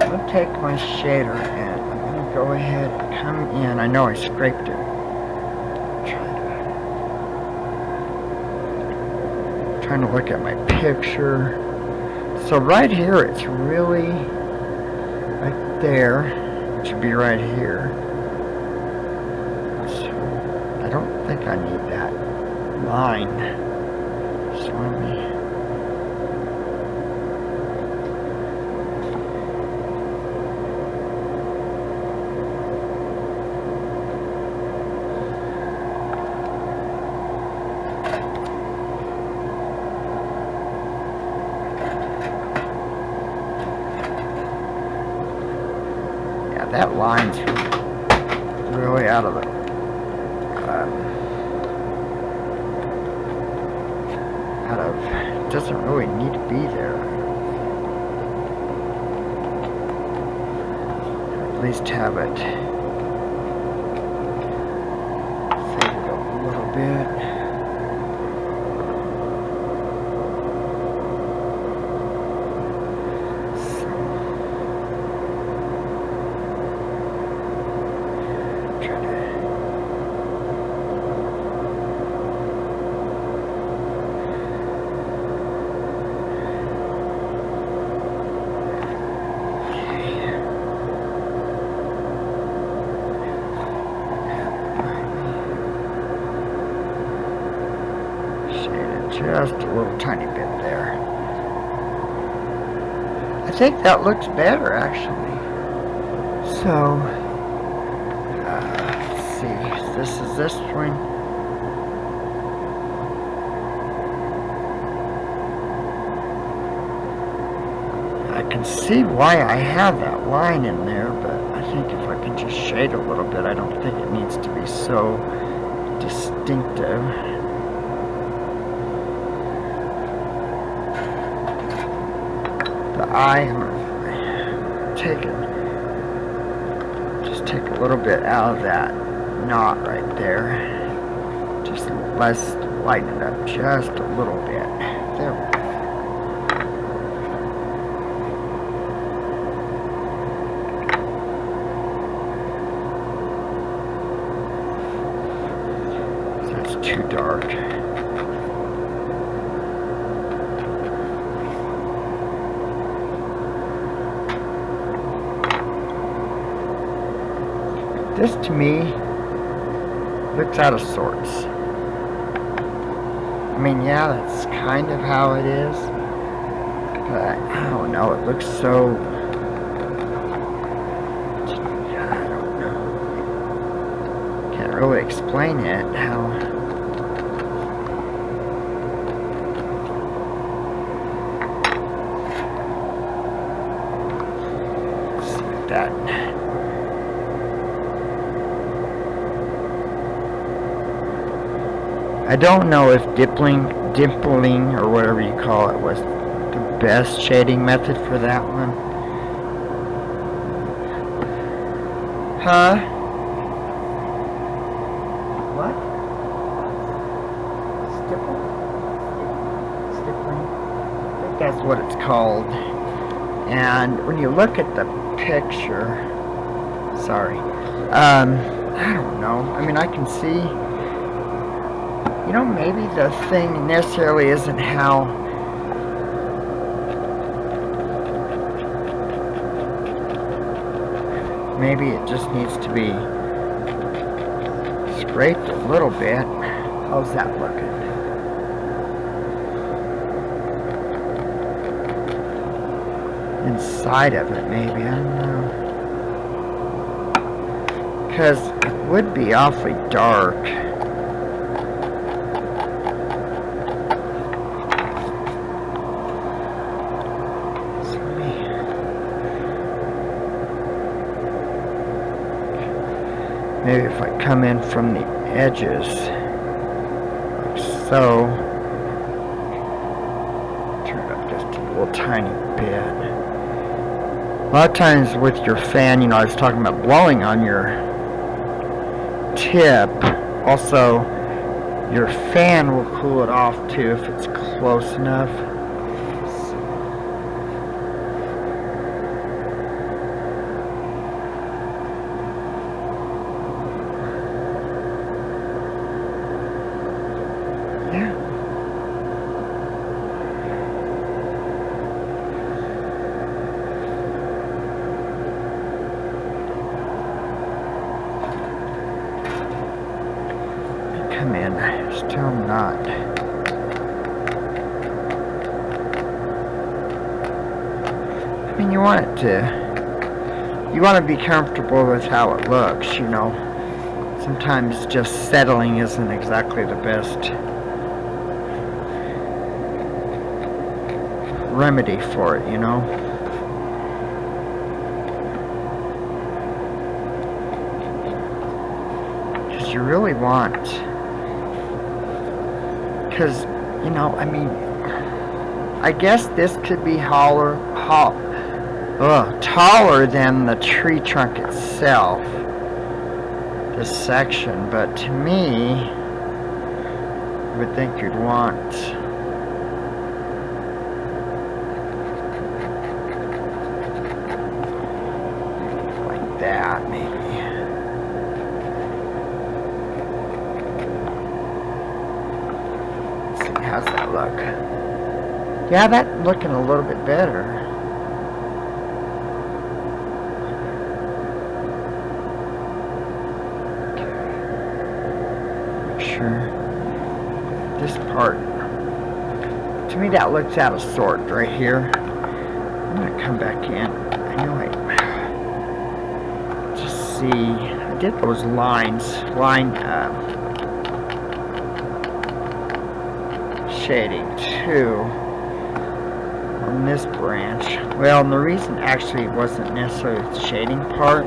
I'm going to take my shader and go ahead and come in. I know I scraped it. Trying to look at my picture. So right here, it's really right there. It should be right here. So I don't think I need that line. So let me... That line's really out of it. Doesn't really need to be there. At least have it faded up a little bit. shaded just a little tiny bit there. I think that looks better actually. So, let's see, this is this one. I can see why I have that line in there, but I think if I can just shade a little bit, I don't think it needs to be so distinctive. The eye, I'm taking, just take a little bit out of that knot right there. Just let's lighten it up just a little bit. There we go. Too dark. This to me looks out of sorts. I mean, yeah, that's kind of how it is, but I don't know, it looks so, I don't know, can't really explain it, how that. I don't know if dimpling or whatever you call it was the best shading method for that one. Huh? What? Stippling? I think that's what it's called. And when you look at the picture, sorry, I don't know, I mean, I can see, you know, maybe the thing necessarily isn't how maybe it just needs to be scraped a little bit. How's that looking? Inside of it, maybe, I don't know. Because it would be awfully dark. So maybe if I come in from the edges, like so, turn it up just a little tiny bit. A lot of times with your fan, you know, I was talking about blowing on your tip. Also, your fan will cool it off too if it's close enough. Come in, still not. I mean, you want to be comfortable with how it looks, you know. Sometimes just settling isn't exactly the best remedy for it, you know. Because you really want, because, you know, I mean, I guess this could be taller than the tree trunk itself, this section, but to me, I would think you'd want like that, maybe. Let's see, how's that look? Yeah, that's looking a little bit better. Sure. This part To me, that looks out of sort right here. I'm gonna come back in. I know just see. I did those line shading too on this branch. Well, and the reason actually it wasn't necessarily the shading part.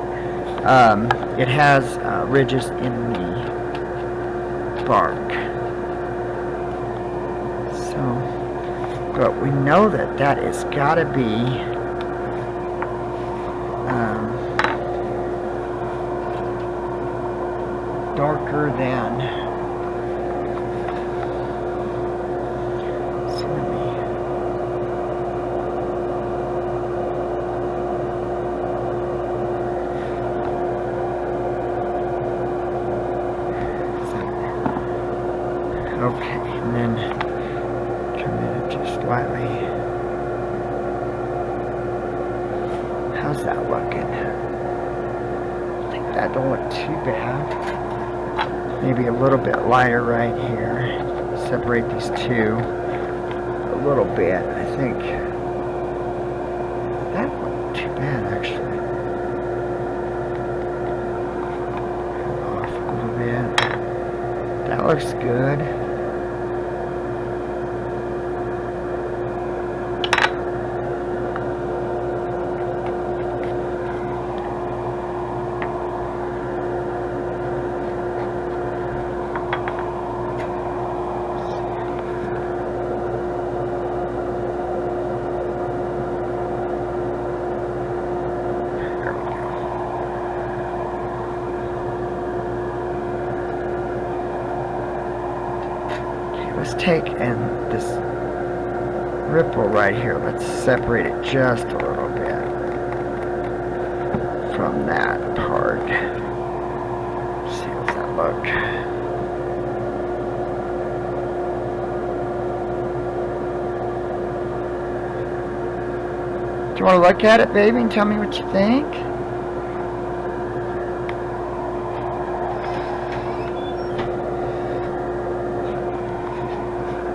It has ridges in the bark. So, but we know that that is gotta be darker than. So let me. Okay, and then come in just slightly. How's that looking? I think that don't look too bad. Maybe a little bit lighter right here. Separate these two a little bit. I think that wasn't too bad actually. Off a little bit. That looks good. Let's take this ripple right here, let's separate it just a little bit from that part. Let's see, how's that look? Do you want to look at it, baby, and tell me what you think?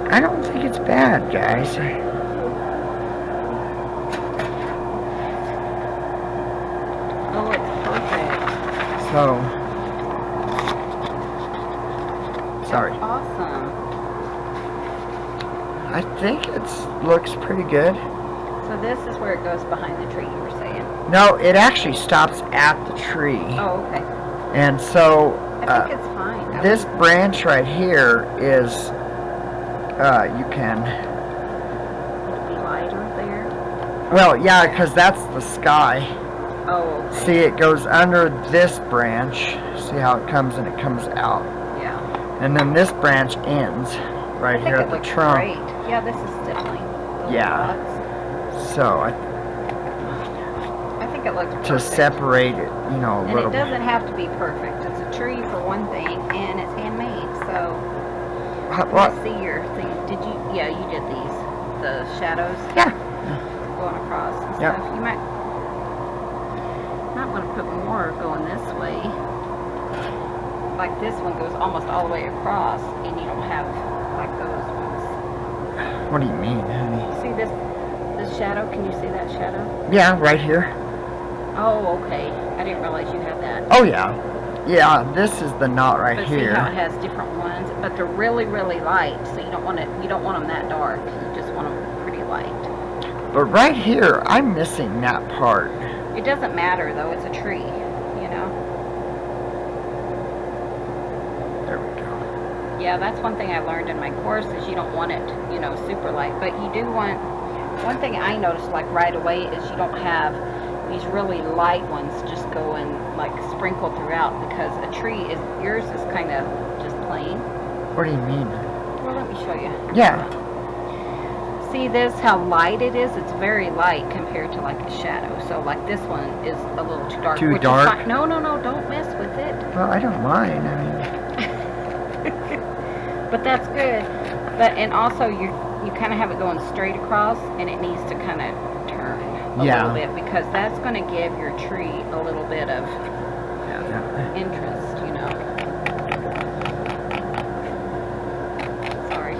I don't think it's bad, guys. Oh, it's perfect. So, sorry. That's awesome. I think it looks pretty good. So this is where it goes behind the tree, you were saying? No, it actually stops at the tree. Oh, okay. And so, I think it's fine. this branch right here is, you can... Would it be lighter there? Well, yeah, because that's the sky. Oh, okay. See, it goes under this branch. See how it comes and it comes out. Yeah. And then this branch ends right here at the trunk. Great. Yeah, this is definitely. Yeah. Lots. So, I think it looks perfect. to separate it, you know, a And little it doesn't have to be perfect. It's a tree for one thing, and it's handmade. So, What? let's see your thing. Did you? Yeah, you did these. The shadows. Yeah. Going across and Yep. stuff. You might want to put more going this way. Like this one goes almost all the way across, and you don't have like those ones. What do you mean, honey? See this shadow? Can you see that shadow? Yeah, right here. Oh, okay. I didn't realize you had that. Oh, yeah. Yeah, this is the knot right But here. see how it has different ones, but they're really, really light. So you don't want them that dark. You just want them pretty light. But right here, I'm missing that part. It doesn't matter though. It's a tree, you know. There we go. Yeah, that's one thing I learned in my course is you don't want it, you know, super light. But you do want. One thing I noticed like right away is you don't have these really light ones just going like sprinkled throughout because a tree is yours is kind of just plain. What do you mean? Well, let me show you. Yeah. See this, how light it is? It's very light compared to like a shadow. So like this one is a little too dark. Too dark? Is fine. No, don't mess with it. Well, I don't mind. I mean, But that's good. But and also you kind of have it going straight across, and it needs to kind of turn a little bit because that's going to give your tree a little bit of interest, you know. Sorry.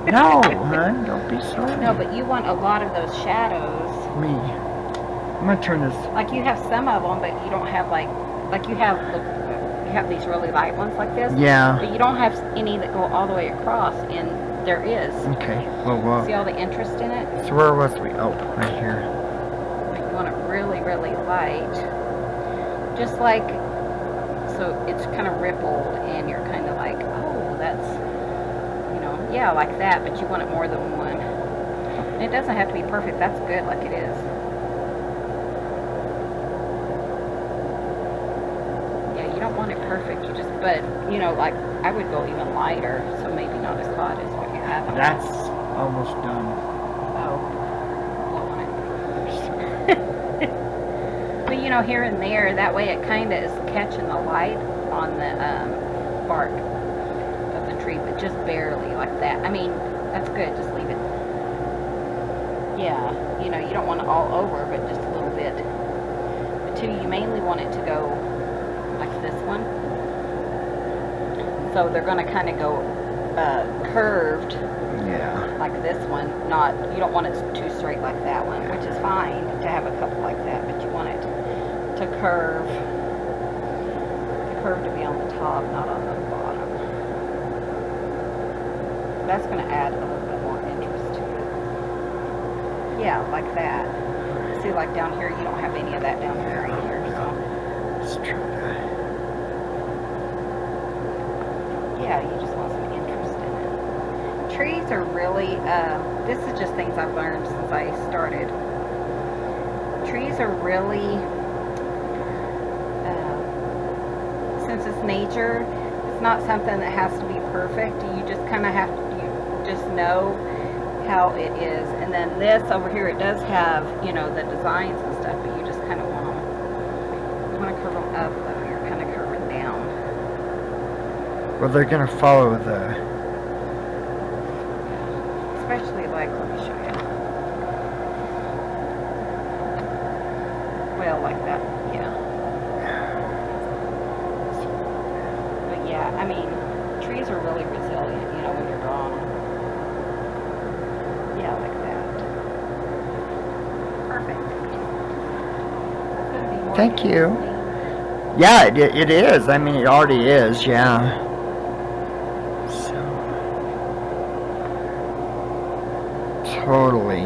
No, hon, don't be sorry. No, but you want a lot of those shadows. Me. I'm gonna turn this. Like you have some of them, but you don't have like you have these really light ones like this. Yeah. But you don't have any that go all the way across, and there is. Okay. Well. See all the interest in it? So where was we? Oh, right here. Like you want it really, really light. Just like, so it's kind of rippled, and you're kind of like, oh, that's, yeah, like that, but you want it more than one. And it doesn't have to be perfect. That's good like it is. Yeah, you don't want it perfect. You just, but, like, I would go even lighter, so maybe not as hot as what you have. That's almost done. Oh, blow on it. But, here and there, that way it kind of is catching the light on the bark of the tree, but just barely like that. I mean, that's good. Just leave it. Yeah, you don't want it all over, but just a little bit. But two, you mainly want it to go like this one. So they're going to kind of go curved. Yeah. Like this one. You don't want it too straight like that one, which is fine to have a couple like that, but you want it to curve. The curve to be on the top, not on the bottom. That's going to add a little bit more interest to it. Yeah, like that. See, like down here, you don't have any of that down here either. So. Let's try that. Yeah, you just want some interest in it. Trees are really, this is just things I've learned since I started. Trees are really, since it's nature, it's not something that has to be perfect. You just kind of have to, you just know how it is. And then this over here, it does have, the designs and stuff, but you just kind of want to curve them up, though. You're kind of curving down. Well, they're gonna follow the. Especially like, let me show you. Well, like that, yeah. But yeah, I mean, trees are really resilient, when you're drawing them. Yeah, like that. Perfect. Couldn't be more Thank you. interesting. Yeah, it is. I mean, it already is. Yeah. So. Totally.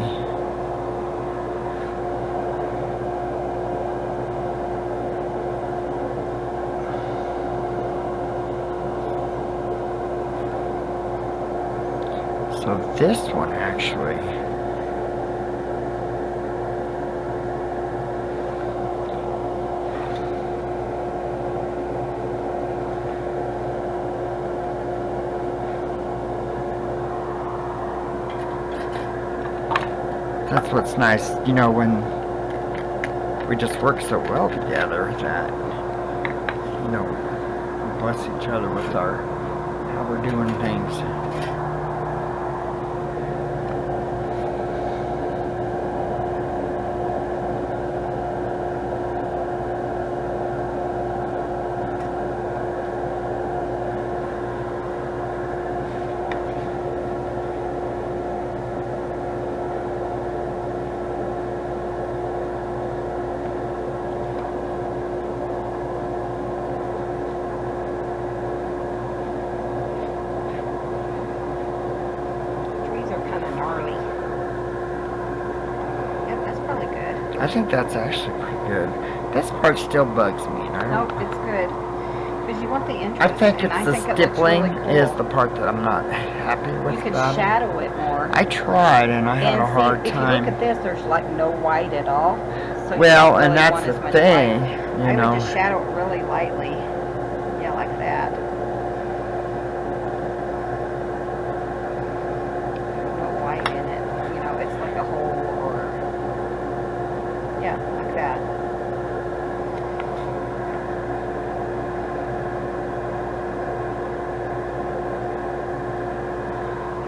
So this one actually. That's what's nice, when we just work so well together that, we bless each other with how we're doing things. I think that's actually pretty good. This part still bugs me. Nope, it's good. Because you want the interest. I think it's the stippling is the part that I'm not happy with. You could shadow it more. I tried and I had a hard time. If you look at this, there's like no white at all. So well, and that's the thing, I would just shadow it really lightly. Yeah, like that. No white in it. It's like a hole or... Yeah, like that.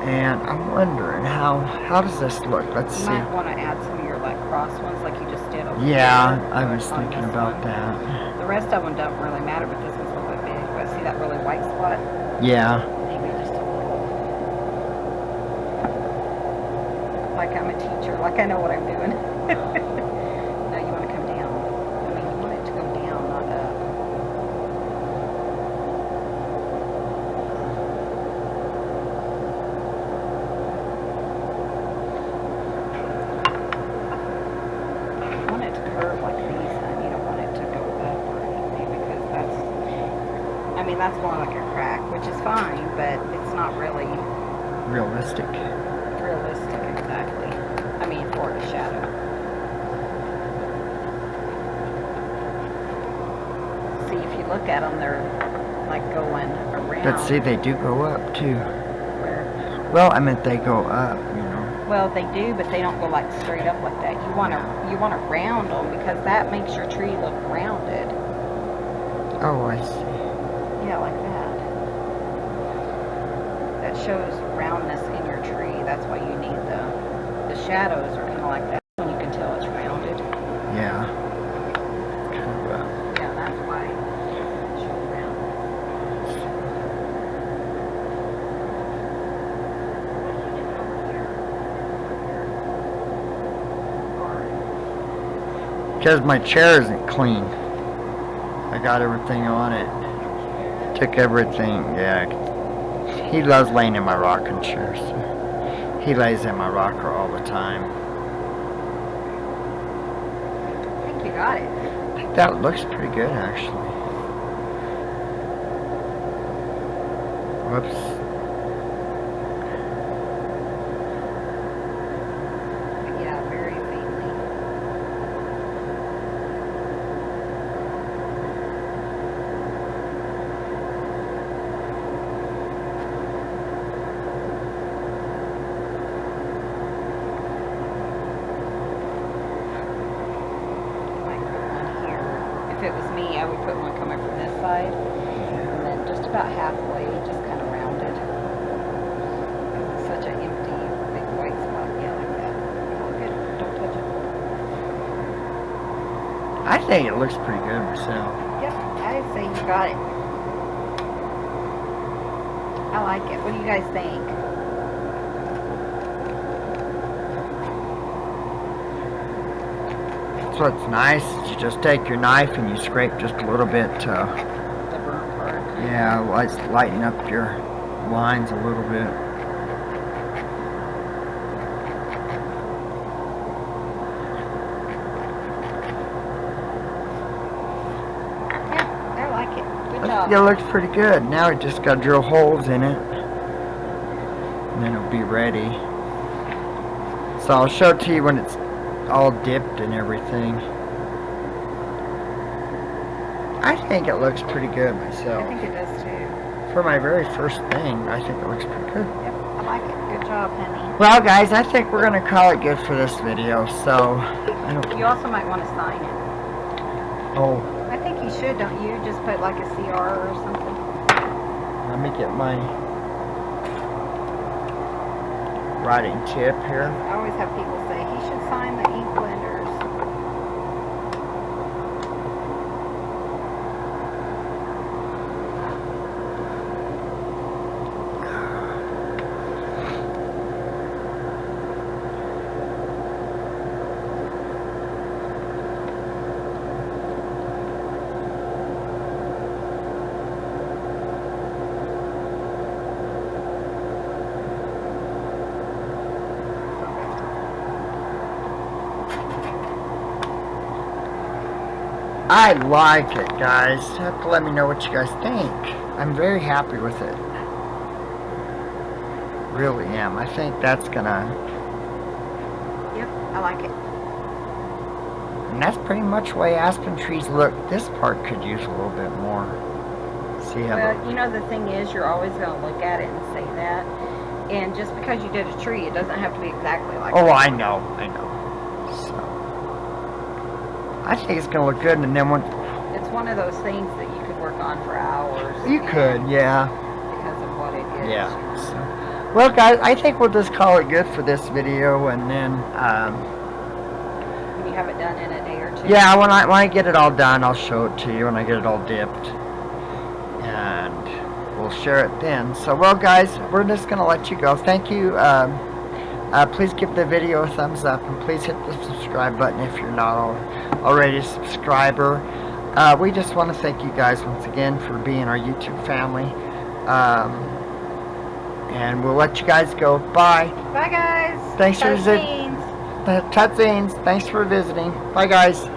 And I'm wondering how does this look? Let's see. You might want to add some of your like cross ones like you just did over here. Yeah, I was thinking about that. The rest of them don't really matter, but this one's a little bit big. But see that really white spot? Yeah. Maybe just a little. like I'm a teacher, like I know what I'm doing. No, you want to come down. I mean, you want it to go down, not up. You want it to curve like these, and you don't want it to go up or anything, because that's, I mean, that's more like a crack, which is fine, but it's not really Realistic. realistic, exactly. I mean, for a shadow. See, if you look at them, they're like going around. But see, they do go up too. Where, Well, I meant they go up, you know. well, they do, but they don't go like straight up like that. You want to round them, because that makes your tree look rounded. Oh, I see. Yeah, like that. That shows roundness in your tree. That's why you need the shadows are kind of like that. When you can tell it's rounded. Yeah. Kind of, Yeah, that's why it shows round. because my chair isn't clean. I got everything on it. Took everything, yeah. He loves laying in my rocking chair, so he lays in my rocker all the time. I think you got it. I think that looks pretty good, actually. Whoops. Yeah, very faintly. Might put one here. If it was me, I would put one coming from this side, and then just about halfway, just kind of rounded. Because it's such an empty, big white spot. Yeah, like that. Oh, good. Don't touch it. I think it looks pretty good myself. Yep, I say you got it. I like it. What do you guys think? So what's nice is you just take your knife and you scrape just a little bit to, The burnt part. yeah, let's lighten up your lines a little bit. Yeah, I like it. Good job. It looks pretty good. Now we just got to drill holes in it, and then it'll be ready. So I'll show it to you when it's all dipped and everything. I think it looks pretty good I myself. think it does too. For my very first thing, I think it looks pretty good. Yep, I like it. Good job, honey. Well, guys, I think we're going to call it good for this video. So, I don't... You also might want to sign it. Oh, I think you should, don't you? Just put like a CR or something. let me get my writing tip here. I always have people say he should sign the ink blenders. I like it, guys. You have to let me know what you guys think. I'm very happy with it. Really am. I think that's gonna... Yep, I like it. And that's pretty much the way aspen trees look. This part could use a little bit more. See how... Well, you know, the thing is, you're always going to look at it and say that. And just because you did a tree, it doesn't have to be exactly like Oh, that. I know. So, I think it's gonna look good, and then when... It's one of those things that you could work on for hours. You could, yeah. Because of what it is. Yeah. So, well, guys, I think we'll just call it good for this video, and then, When you have it done in a day or two. yeah, when I get it all done, I'll show it to you when I get it all dipped, and we'll share it then. So, well, guys, we're just gonna let you go. Thank you Please give the video a thumbs up, and please hit the subscribe button if you're not already a subscriber. We just want to thank you guys once again for being our YouTube family. And we'll let you guys go. Bye. Bye, guys. Thanks for Cutscenes. cutscenes. Thanks for visiting. Bye, guys.